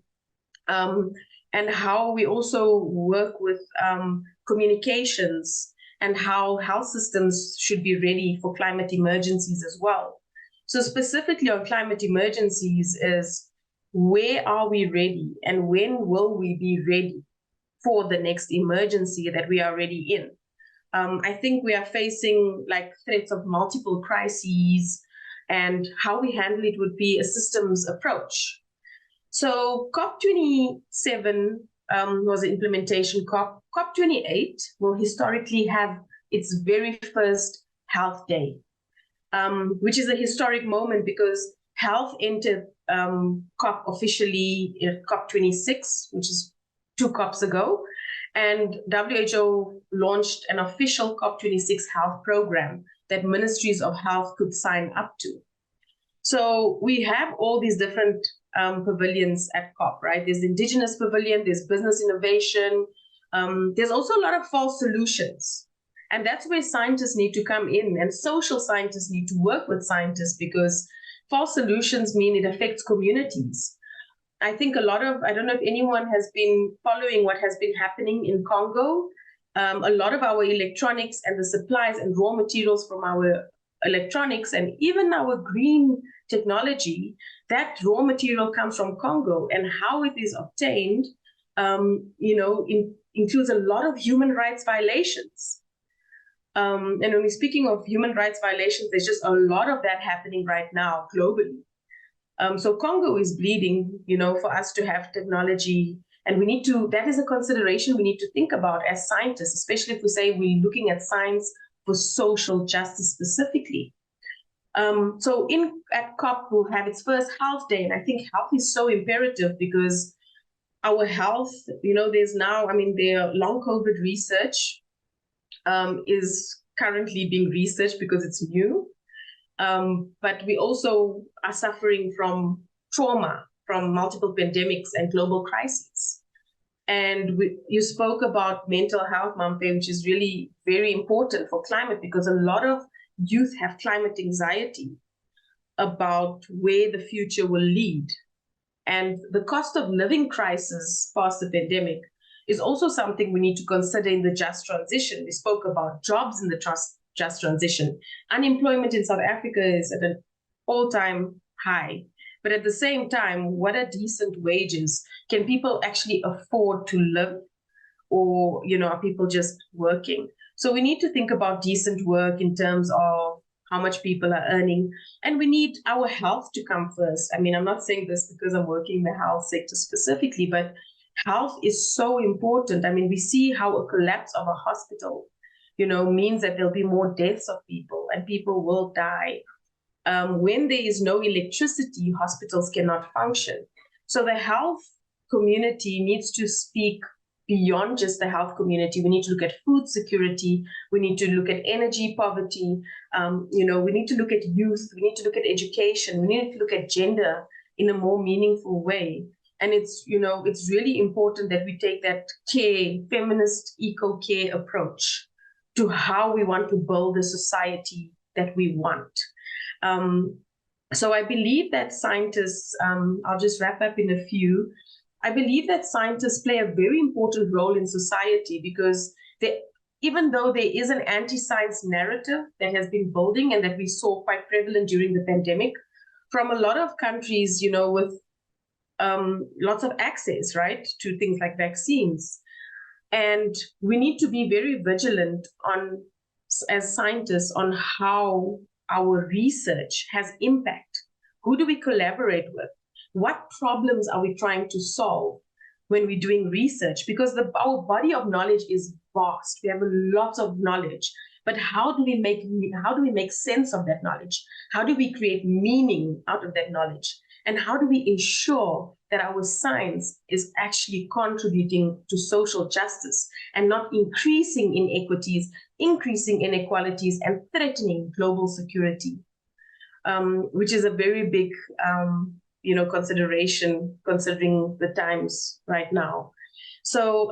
and how we also work with communications and how health systems should be ready for climate emergencies as well. So specifically on climate emergencies is, where are we ready and when will we be ready for the next emergency that we are already in? I think we are facing threats of multiple crises, and how we handle it would be a systems approach. So COP27 was an implementation COP. COP28 will historically have its very first health day, which is a historic moment because health entered COP officially in COP26, which is 2 COPs ago. And WHO launched an official COP26 health program that ministries of health could sign up to. So we have all these different pavilions at COP, right? There's the Indigenous Pavilion, there's business innovation. There's also a lot of false solutions. And that's where scientists need to come in, and social scientists need to work with scientists, because false solutions mean it affects communities. I think I don't know if anyone has been following what has been happening in Congo. A lot of our electronics and the supplies and raw materials from our electronics and even our green technology, that raw material comes from Congo, and how it is obtained, includes a lot of human rights violations. And when we're speaking of human rights violations, there's just a lot of that happening right now globally. So Congo is bleeding, for us to have technology, and that is a consideration we need to think about as scientists, especially if we say we're looking at science for social justice specifically. So at COP, we'll have its first health day, and I think health is so imperative because our health, there's now, the long COVID research is currently being researched because it's new. But we also are suffering from trauma from multiple pandemics and global crises. And you spoke about mental health, Mampe, which is really very important for climate, because a lot of youth have climate anxiety about where the future will lead. And the cost of living crisis past the pandemic is also something we need to consider in the just transition. We spoke about jobs in the just transition. Unemployment in South Africa is at an all-time high. But at the same time, what are decent wages? Can people actually afford to live? Or, are people just working? So we need to think about decent work in terms of how much people are earning. And we need our health to come first. I mean, I'm not saying this because I'm working in the health sector specifically, but health is so important. I mean, we see how a collapse of a hospital, means that there'll be more deaths of people and people will die. When there is no electricity, hospitals cannot function. So the health community needs to speak beyond just the health community. We need to look at food security. We need to look at energy poverty. We need to look at youth. We need to look at education. We need to look at gender in a more meaningful way. And it's really important that we take that feminist eco-care approach to how we want to build the society that we want. So I believe that scientists, I'll just wrap up in a few. I believe that scientists play a very important role in society because even though there is an anti-science narrative that has been building and that we saw quite prevalent during the pandemic from a lot of countries, with lots of access, right, to things like vaccines. And we need to be very vigilant as scientists on how our research has impact. Who do we collaborate with? What problems are we trying to solve when we're doing research? Because our body of knowledge is vast. We have a lot of knowledge, but how do we make sense of that knowledge? How do we create meaning out of that knowledge? And how do we ensure that our science is actually contributing to social justice and not increasing inequities, increasing inequalities, and threatening global security, which is a very big consideration considering the times right now. So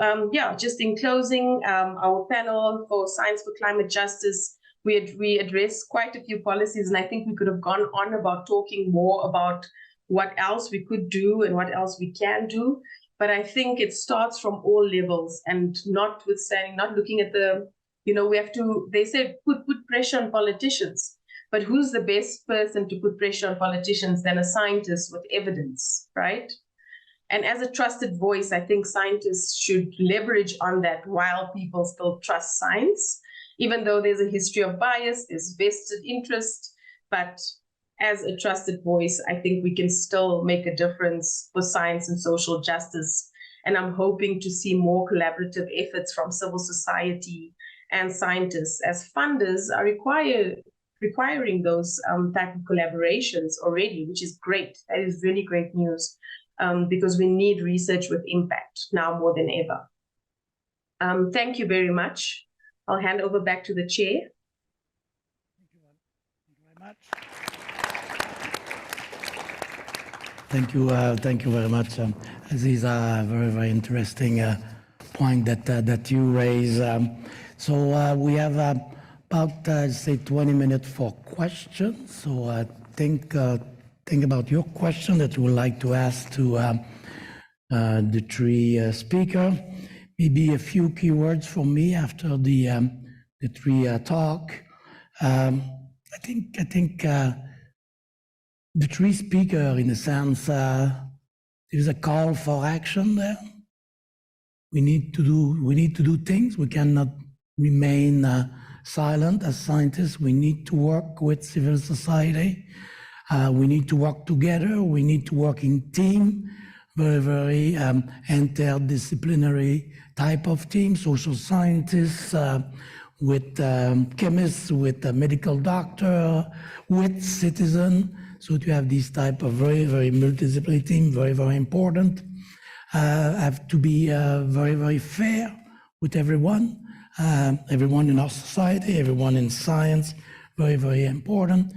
just in closing, our panel for Science for Climate Justice, we addressed quite a few policies, and I think we could have gone on about talking more about what else we could do and what else we can do. But I think it starts from all levels, and not looking at we have to, they said, put pressure on politicians. But who's the best person to put pressure on politicians than a scientist with evidence, right? And as a trusted voice, I think scientists should leverage on that while people still trust science, even though there's a history of bias, there's vested interest. But as a trusted voice, I think we can still make a difference for science and social justice. And I'm hoping to see more collaborative efforts from civil society and scientists, as funders are requiring those type of collaborations already, which is great. That is really great news, because we need research with impact now more than ever. Thank you very much. I'll hand over back to the chair.
Thank you very much. Thank you very much. These are very, very interesting point that you raise. So we have about say 20 minutes for questions. So think about your question that you would like to ask to the three speakers. Maybe a few keywords from me after the three talk. I think the three speakers, in a sense, there's a call for action there. We need to do things. We cannot remain silent as scientists. We need to work with civil society. We need to work together. We need to work in team, very, very interdisciplinary type of team, social scientists, with chemists, with a medical doctor, with citizen. So to have this type of very, very multidisciplinary team, very, very important. Have to be very, very fair with everyone in our society, everyone in science, very, very important.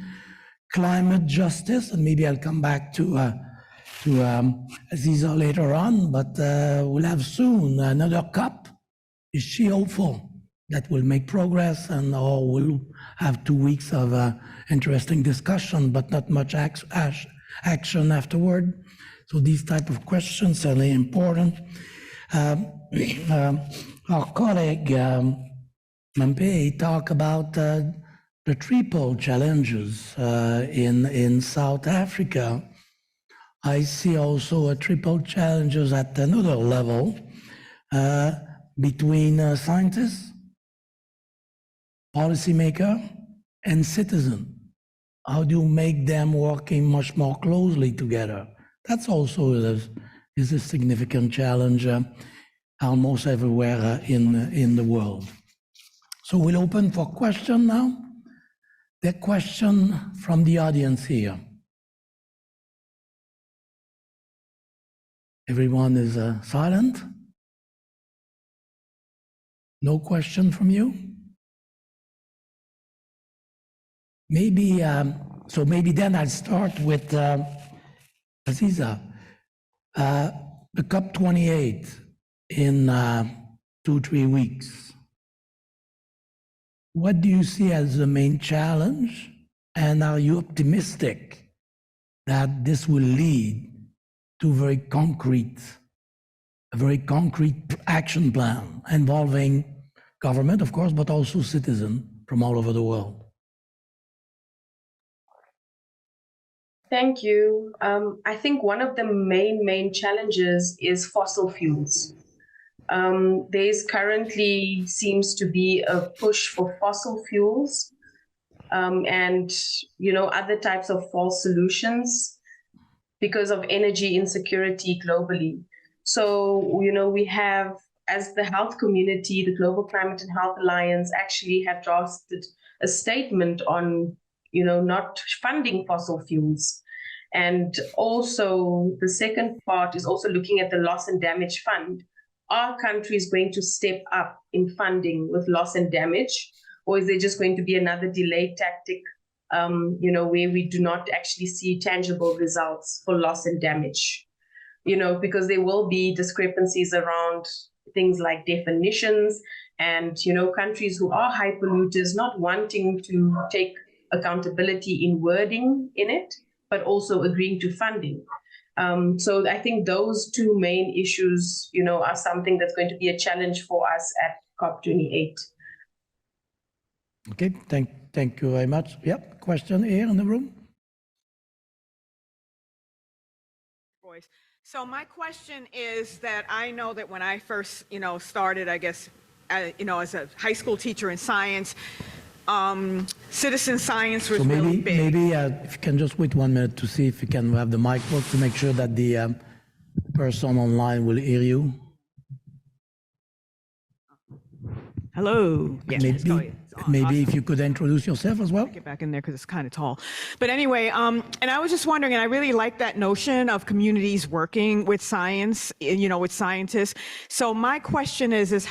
Climate justice, and maybe I'll come back to Aziza later on, but we'll have soon another COP. Is she hopeful that we'll make progress, and or we'll have 2 weeks of interesting discussion, but not much action afterward? So these type of questions are really important. Our colleague Mampe talk about the triple challenges in South Africa. I see also a triple challenges at another level between scientists, policymaker, and citizen. How do you make them working much more closely together? That's also is a significant challenge almost everywhere in the world. So we'll open for question now. The question from the audience here. Everyone is silent. No question from you? Maybe, so maybe then I'll start with Aziza. The COP28 in 2-3 weeks. What do you see as the main challenge? And are you optimistic that this will lead to a very concrete action plan involving government, of course, but also citizens from all over the world?
Thank you. I think one of the main challenges is fossil fuels. There's currently seems to be a push for fossil fuels and other types of false solutions because of energy insecurity globally. So we have, as the health community, the Global Climate and Health Alliance actually have drafted a statement on not funding fossil fuels. And also the second part is also looking at the loss and damage fund. Are countries going to step up in funding with loss and damage, or is there just going to be another delay tactic, where we do not actually see tangible results for loss and damage? Because there will be discrepancies around things like definitions and, countries who are high polluters not wanting to take accountability in wording in it, but also agreeing to funding. So I think those two main issues, are something that's going to be a challenge for us at COP28.
Okay, thank you very much. Yep, question here in the room.
So my question is that I know that when I first, started, I guess, as a high school teacher in science, citizen science was really big.
Maybe if you can just wait 1 minute to see if you can have the mic work to make sure that the person online will hear you.
Hello. Yes,
maybe if you could introduce yourself as well.
Get back in there because it's kind of tall. But anyway, and I was just wondering, and I really like that notion of communities working with science, with scientists. So my question is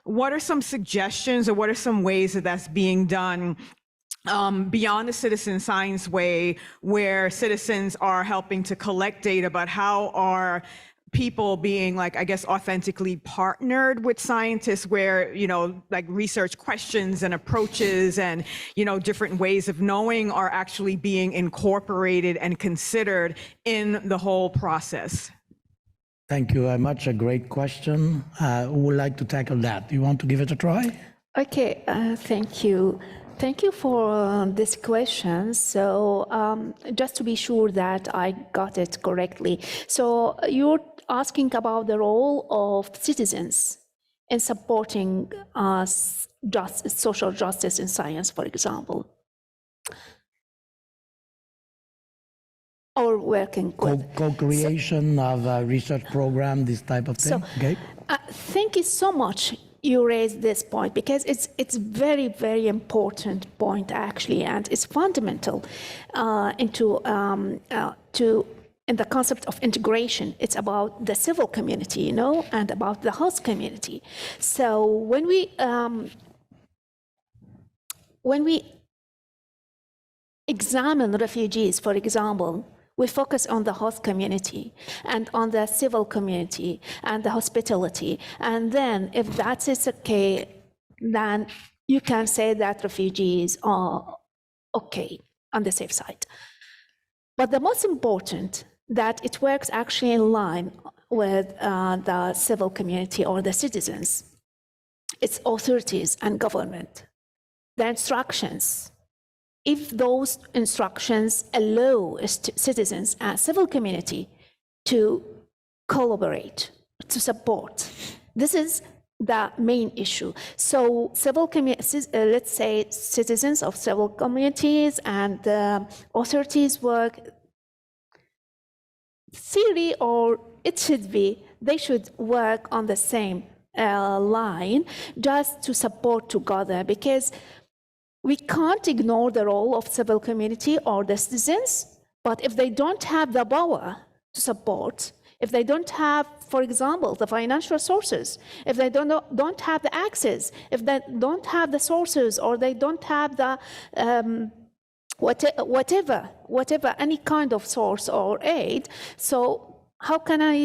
what are some suggestions or what are some ways that that's being done beyond the citizen science way, where citizens are helping to collect data, but how are people being authentically partnered with scientists where, research questions and approaches and, different ways of knowing are actually being incorporated and considered in the whole process?
Thank you very much. A great question. Who would like to tackle that? You want to give it a try?
Okay, thank you. Thank you for this question. So just to be sure that I got it correctly. So you're asking about the role of citizens in supporting social justice in science, for example. Or working with
co-creation of a research program, this type of thing. Okay.
Thank you so much. You raised this point because it's very, very important point actually, and it's fundamental in the concept of integration. It's about the civil community, and about the host community. So when we examine refugees, for example, we focus on the host community and on the civil community and the hospitality. And then if that is okay, then you can say that refugees are okay, on the safe side. But the most important, that it works actually in line with the civil community or the citizens. its authorities and government. The instructions, if those instructions allow citizens and civil community to collaborate, to support, this is the main issue. So civil communities, let's say citizens of civil communities and authorities work, theory, or it should be, they should work on the same line just to support together, because we can't ignore the role of civil community or the citizens, but if they don't have the power to support, if they don't have, for example, the financial sources, if they don't have the access, if they don't have the sources, or they don't have the whatever, any kind of source or aid, so how can I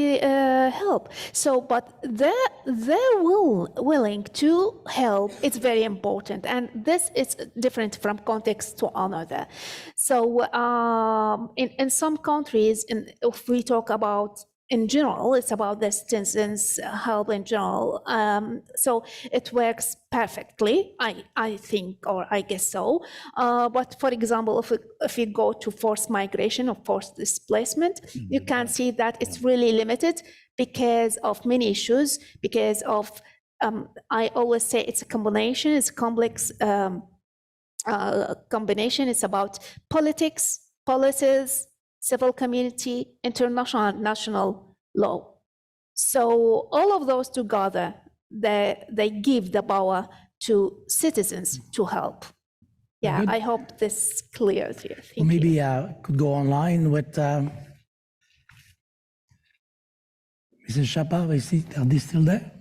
help? So, but they're willing to help. It's very important, and this is different from context to another. So, in some countries, if we talk about in general, it's about the citizens' help in general. So it works perfectly, I think, or I guess so. But for example, if you go to forced migration or forced displacement, you can see that it's really limited because of many issues, because of, I always say it's a combination, it's a complex combination. It's about politics, policies, civil community, international and national law. So all of those together, they give the power to citizens to help. Yeah,
Good.
I hope this is clear here. Thank
Maybe
you.
could go online with Mrs. Chapa. Are they still there?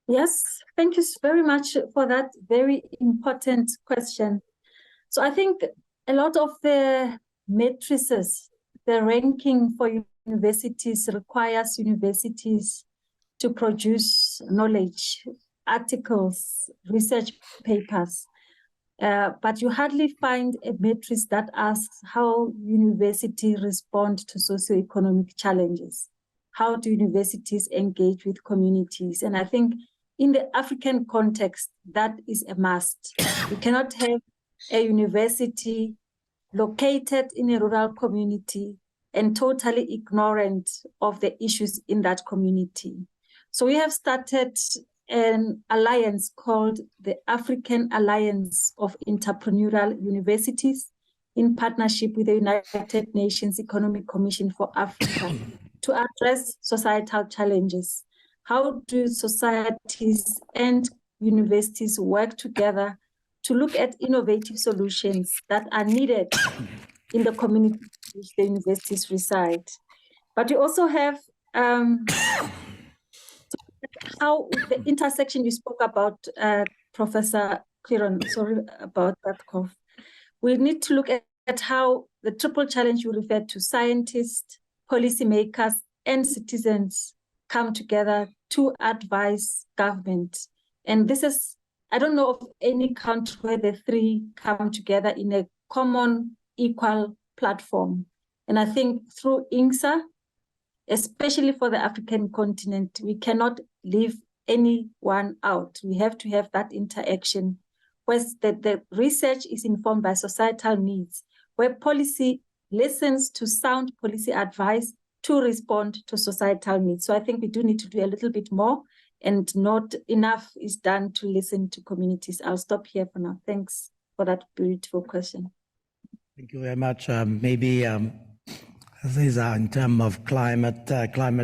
Yes, thank you very much for that very important question. So I think a lot of the matrices, the ranking for universities requires universities to produce knowledge, articles, research papers. But you hardly find a matrix that asks how universities respond to socioeconomic challenges. How do universities engage with communities? And I think in the African context, that is a must. You cannot have a university located in a rural community and totally ignorant of the issues in that community. So we have started an alliance called the African Alliance of Entrepreneurial Universities in partnership with the United Nations Economic Commission for Africa to address societal challenges. How do societies and universities work together to look at innovative solutions that are needed in the community in which the universities reside? But we also have how the intersection you spoke about, Professor Kiran, sorry about that cough. We need to look at how the triple challenge you referred to, scientists, policymakers, and citizens come together to advise government. And this is, I don't know of any country where the three come together in a common, equal platform. And I think through INCSA, especially for the African continent, we cannot leave anyone out. We have to have that interaction where the research is informed by societal needs, where policy listens to sound policy advice to respond to societal needs. So I think we do need to do a little bit more, and not enough is done to listen to communities. I'll stop here for now. Thanks for that beautiful question.
Thank you very much. Maybe these are in terms of climate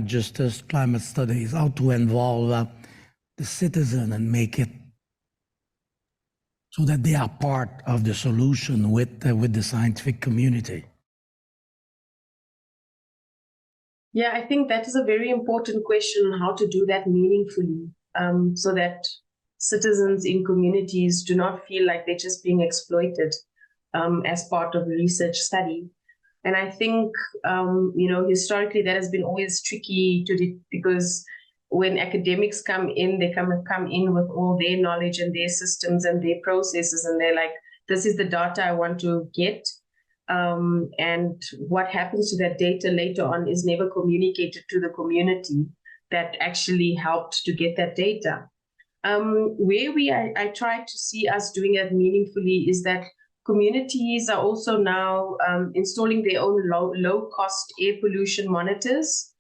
justice, climate studies, how to involve the citizen and make it so that they are part of the solution with the scientific community.
Yeah, I think that is a very important question, how to do that meaningfully, so that citizens in communities do not feel like they're just being exploited as part of a research study. And I think, historically that has been always tricky because when academics come in, they come in with all their knowledge and their systems and their processes, and they're like, this is the data I want to get. And what happens to that data later on is never communicated to the community that actually helped to get that data. Where I try to see us doing it meaningfully is that communities are also now installing their own low-cost air pollution monitors,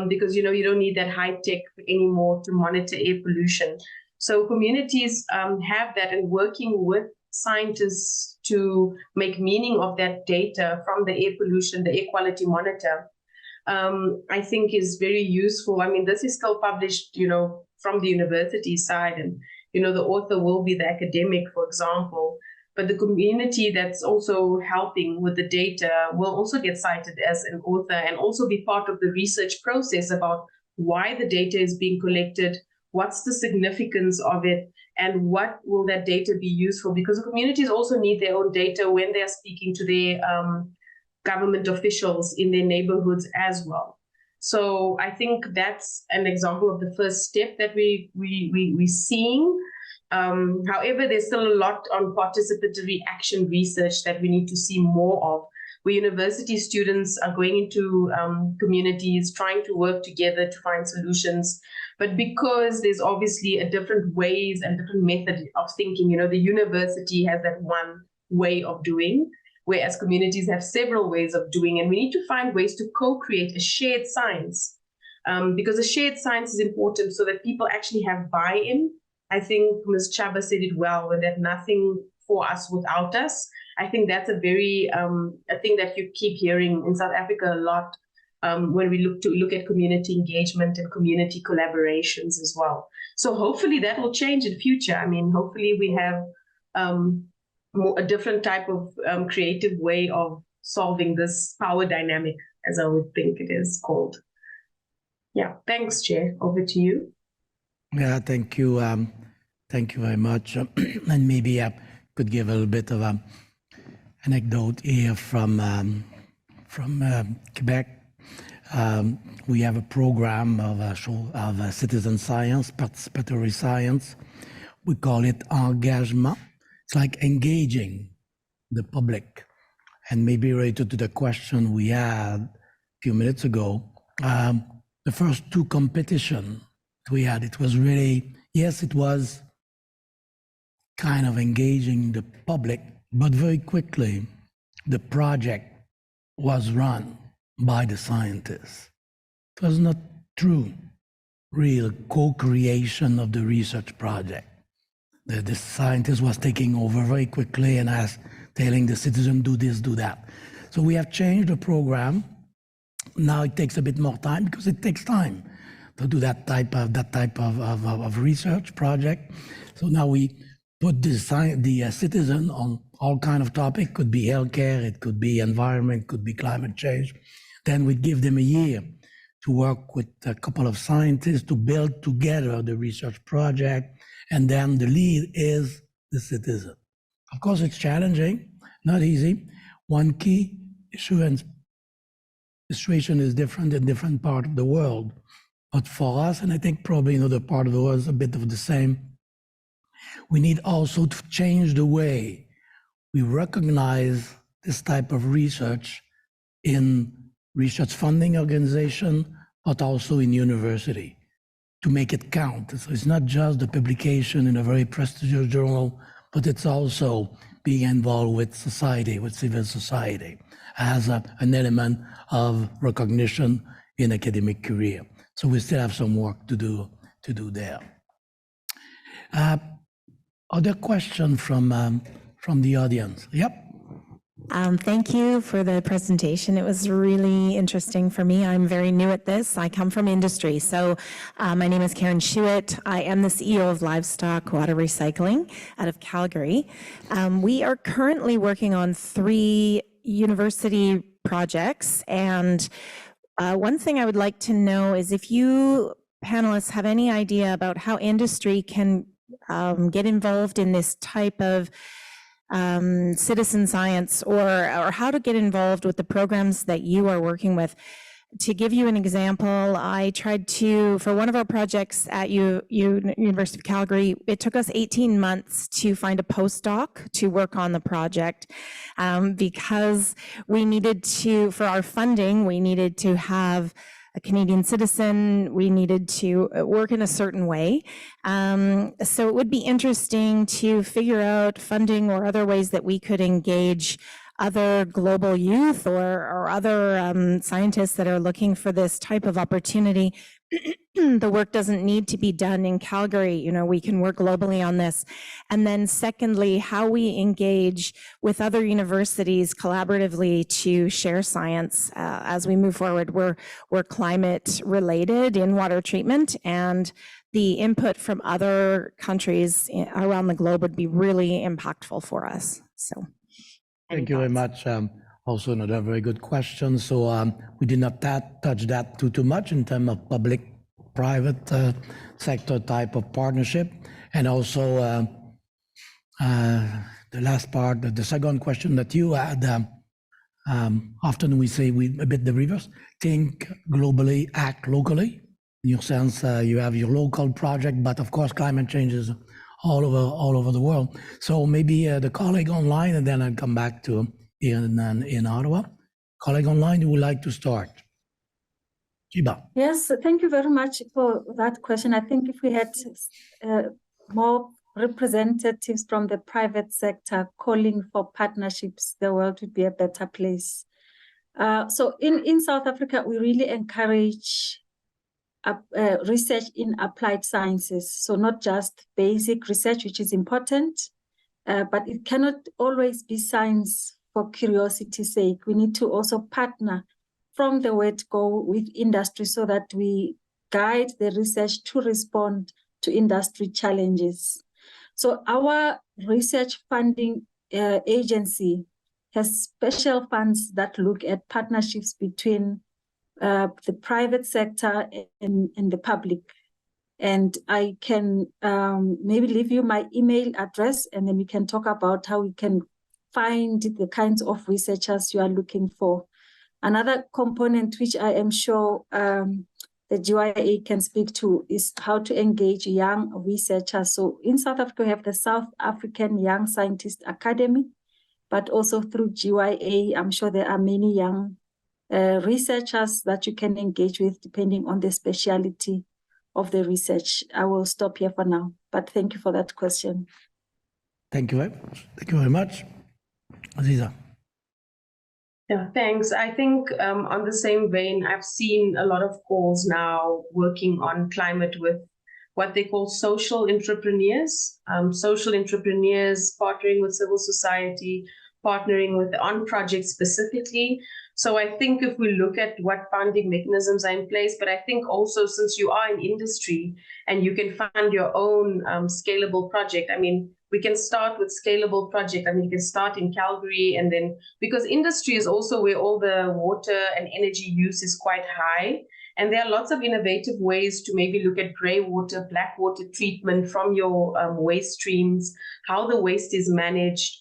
because you don't need that high tech anymore to monitor air pollution. So communities have that, and working with scientists to make meaning of that data from the air pollution, the air quality monitor, I think is very useful. I mean, this is still published, from the university side, and the author will be the academic, for example. But the community that's also helping with the data will also get cited as an author and also be part of the research process about why the data is being collected, what's the significance of it, and what will that data be used for? Because the communities also need their own data when they're speaking to their government officials in their neighborhoods as well. So I think that's an example of the first step that we're seeing. However, there's still a lot on participatory action research that we need to see more of, where university students are going into communities, trying to work together to find solutions. But because there's obviously a different ways and different method of thinking, the university has that one way of doing, whereas communities have several ways of doing, and we need to find ways to co-create a shared science, because a shared science is important so that people actually have buy-in. I think Ms. Chaba said it well, that nothing for us without us. I think that's a very a thing that you keep hearing in South Africa a lot when we look at community engagement and community collaborations as well. So hopefully that will change in future. I mean, hopefully we have a different type of creative way of solving this power dynamic, as I would think it is called. Yeah, thanks, Chair. Over to you.
Yeah, thank you. Thank you very much. And maybe I could give a little bit of an anecdote here from Quebec. We have a program of citizen science, participatory science. We call it engagement. It's like engaging the public. And maybe related to the question we had a few minutes ago, the first two competitions we had, it was really, yes, it was kind of engaging the public, but very quickly the project was run by the scientists. It was not true, real co-creation of the research project. The scientist was taking over very quickly and telling the citizen, do this, do that. So we have changed the program. Now it takes a bit more time because it takes time to do that type of research project. So now we put the citizen on all kind of topic. Could be healthcare, it could be environment, could be climate change. Then we give them a year to work with a couple of scientists to build together the research project, and then the lead is the citizen. Of course, it's challenging, not easy. One key issue and situation is different in different parts of the world. But for us, and I think probably in other part of the world, it's a bit of the same. We need also to change the way we recognize this type of research in research funding organization, but also in university, to make it count. So it's not just the publication in a very prestigious journal, but it's also being involved with society, with civil society, as an element of recognition in academic career. So we still have some work to do there. Other question from the audience? Yep.
Thank you for the presentation. It was really interesting for me. I'm very new at this. I come from industry. So my name is Karen Schuett. I am the CEO of Livestock Water Recycling out of Calgary. We are currently working on 3 university projects. And one thing I would like to know is if you panelists have any idea about how industry can get involved in this type of citizen science, or how to get involved with the programs that you are working with. To give you an example, I tried to, for one of our projects at University of Calgary, it took us 18 months to find a postdoc to work on the project because we needed to, for our funding, we needed to have a Canadian citizen, we needed to work in a certain way. So it would be interesting to figure out funding or other ways that we could engage other global youth or other scientists that are looking for this type of opportunity. The work doesn't need to be done in Calgary. You know, we can work globally on this. And then secondly, how we engage with other universities collaboratively to share science as we move forward. We're climate related in water treatment, and the input from other countries around the globe would be really impactful for us. So.
Thank you very much. Also another very good question. So we did not touch that too much in terms of public-private sector type of partnership. And also the last part, the second question that you had, often we say a bit the reverse, think globally, act locally. In your sense, you have your local project, but of course climate change is all over the world. So maybe the colleague online, and then I'll come back to in Ottawa. Colleague online, who would like to start? Chiba.
Yes, thank you very much for that question. I think if we had more representatives from the private sector calling for partnerships, the world would be a better place. So in South Africa, we really encourage research in applied sciences. So not just basic research, which is important, but it cannot always be science for curiosity's sake. We need to also partner from the word go with industry so that we guide the research to respond to industry challenges. So our research funding agency has special funds that look at partnerships between the private sector and the public. And I can maybe leave you my email address, and then we can talk about how we can find the kinds of researchers you are looking for. Another component which I am sure the GYA can speak to is how to engage young researchers. So in South Africa, we have the South African Young Scientist Academy, but also through GYA, I'm sure there are many young researchers that you can engage with depending on the speciality of the research. I will stop here for now, but thank you for that question.
Thank you very much. Thank you very much. Aziza.
Yeah, thanks. I think on the same vein, I've seen a lot of calls now working on climate with what they call social entrepreneurs, partnering with civil society, partnering with on projects specifically. So I think if we look at what funding mechanisms are in place, but I think also since you are in industry and you can fund your own scalable project, I mean, we can start with scalable project. I mean, you can start in Calgary, and then because industry is also where all the water and energy use is quite high. And there are lots of innovative ways to maybe look at gray water, black water treatment from your waste streams, how the waste is managed.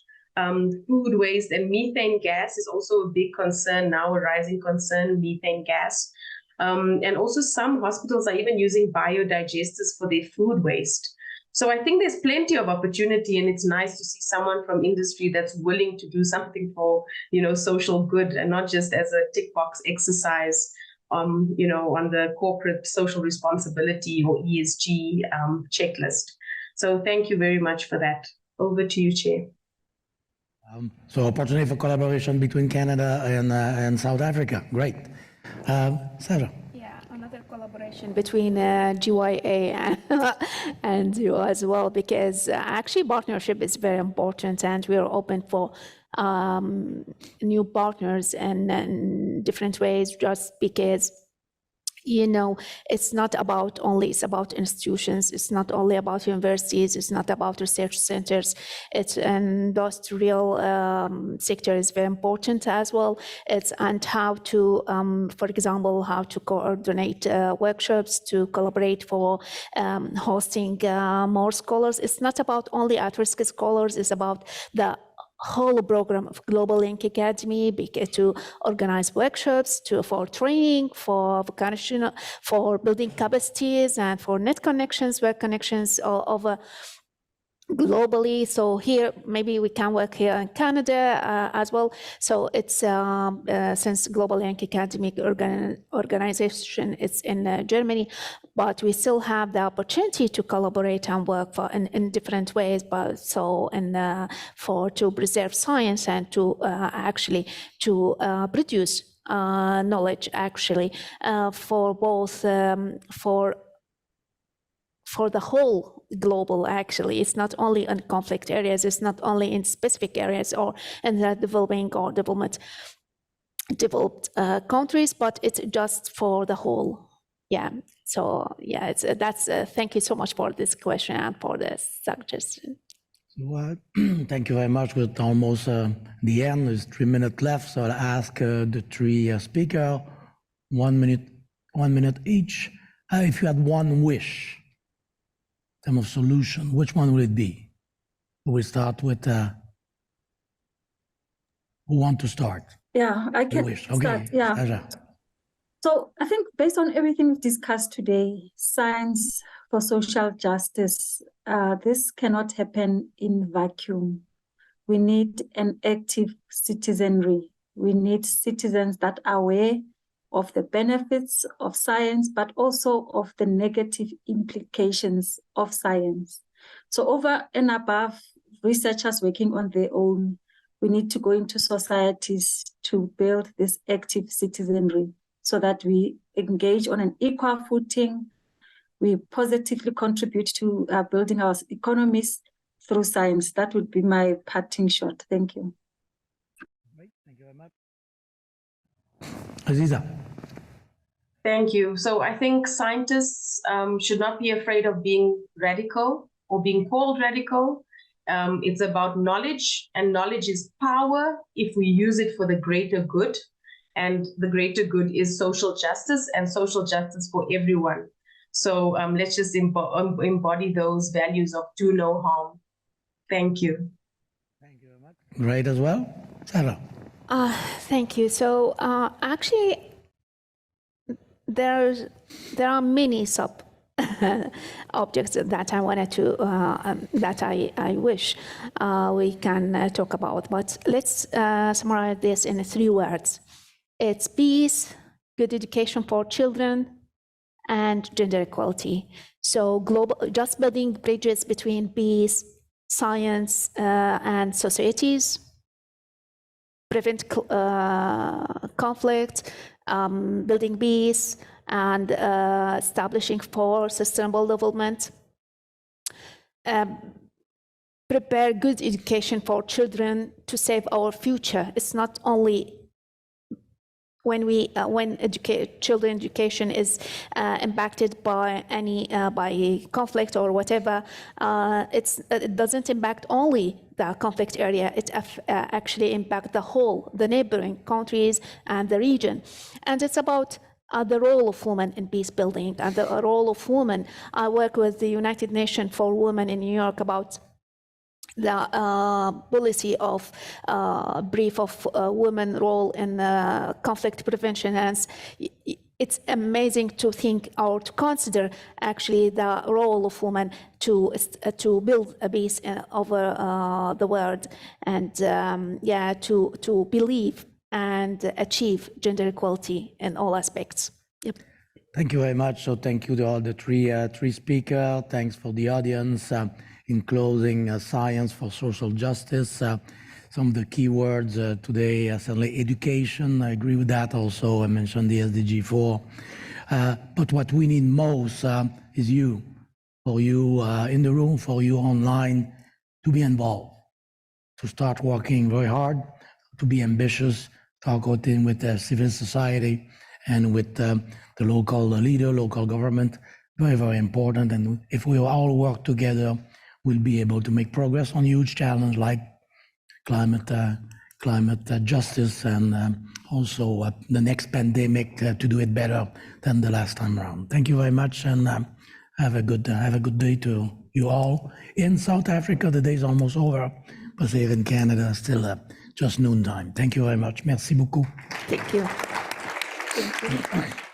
Food waste and methane gas is also a big concern now, a rising concern, methane gas. And also some hospitals are even using biodigesters for their food waste. So I think there's plenty of opportunity, and it's nice to see someone from industry that's willing to do something for, social good and not just as a tick box exercise, on the corporate social responsibility or ESG checklist. So thank you very much for that. Over to you, Chair.
So opportunity for collaboration between Canada and South Africa. Great. Sarah.
Yeah, another collaboration between GYA and you as well, because actually partnership is very important, and we are open for new partners and different ways, just because it's not about it's about institutions. It's not only about universities. It's not about research centers. And those real sector is very important as well. And how to, for example, how to coordinate workshops, to collaborate for hosting more scholars. It's not about only at-risk scholars. It's about the whole program of Global Link Academy, to organize workshops, for training, for building capacities, and for net connections, where connections of globally. So here, maybe we can work here in Canada as well. So it's since Global Young Academic Organization is in Germany, but we still have the opportunity to collaborate and work in different ways. But so to preserve science and to actually to produce knowledge actually for both for the whole global, actually. It's not only in conflict areas, it's not only in specific areas or in the developing or developed countries, but it's just for the whole. Yeah, so yeah, thank you so much for this question and for the suggestion.
So, thank you very much. We're almost the end. There's 3 minutes left, so I'll ask the three speakers 1 minute each. If you had one wish, in terms of solution, which one would it be? We start with who want to start?
Yeah, I can
Wish. Okay.
start. Yeah.
Saja.
So I think based on everything we've discussed today, science for social justice, this cannot happen in vacuum. We need an active citizenry. We need citizens that are aware of the benefits of science, but also of the negative implications of science. So over and above researchers working on their own, we need to go into societies to build this active citizenry so that we engage on an equal footing. We positively contribute to building our economies through science. That would be my parting shot. Thank you.
Great. Thank you very much. Aziza.
Thank you. So I think scientists should not be afraid of being radical or being called radical. It's about knowledge, and knowledge is power if we use it for the greater good. And the greater good is social justice, and social justice for everyone. So let's just embody those values of do no harm. Thank you.
Thank you very much. Great as well. Sarah.
Thank you. So actually, there are many sub objects that I wanted to that I wish we can talk about. But let's summarize this in 3 words. It's peace, good education for children, and gender equality. So just building bridges between peace, science, and societies, prevent conflict, building peace, and establishing for sustainable development. Prepare good education for children to save our future. It's not only when children education is impacted by by conflict or whatever, it doesn't impact only the conflict area. It actually impact the neighboring countries and the region. And it's about the role of women in peace building and the role of women. I work with the United Nations for Women in New York about the policy of brief of women role in conflict prevention. And it's amazing to think or to consider actually the role of women to build a peace over the world, and to believe and achieve gender equality in all aspects. Yep.
Thank you very much. So thank you to all the three speakers. Thanks for the audience. In closing, science for social justice. Some of the key words today, certainly education. I agree with that. Also, I mentioned the SDG 4. But what we need most is you, for you in the room, for you online, to be involved, to start working very hard, to be ambitious, talk with civil society and with the local leader, local government. Very, very important. And if we all work together, we'll be able to make progress on huge challenges like climate justice, and also the next pandemic to do it better than the last time around. Thank you very much, and have a good day to you all. In South Africa, the day is almost over, but here in Canada, still just noontime. Thank you very much. Merci beaucoup.
Thank you. Thank you.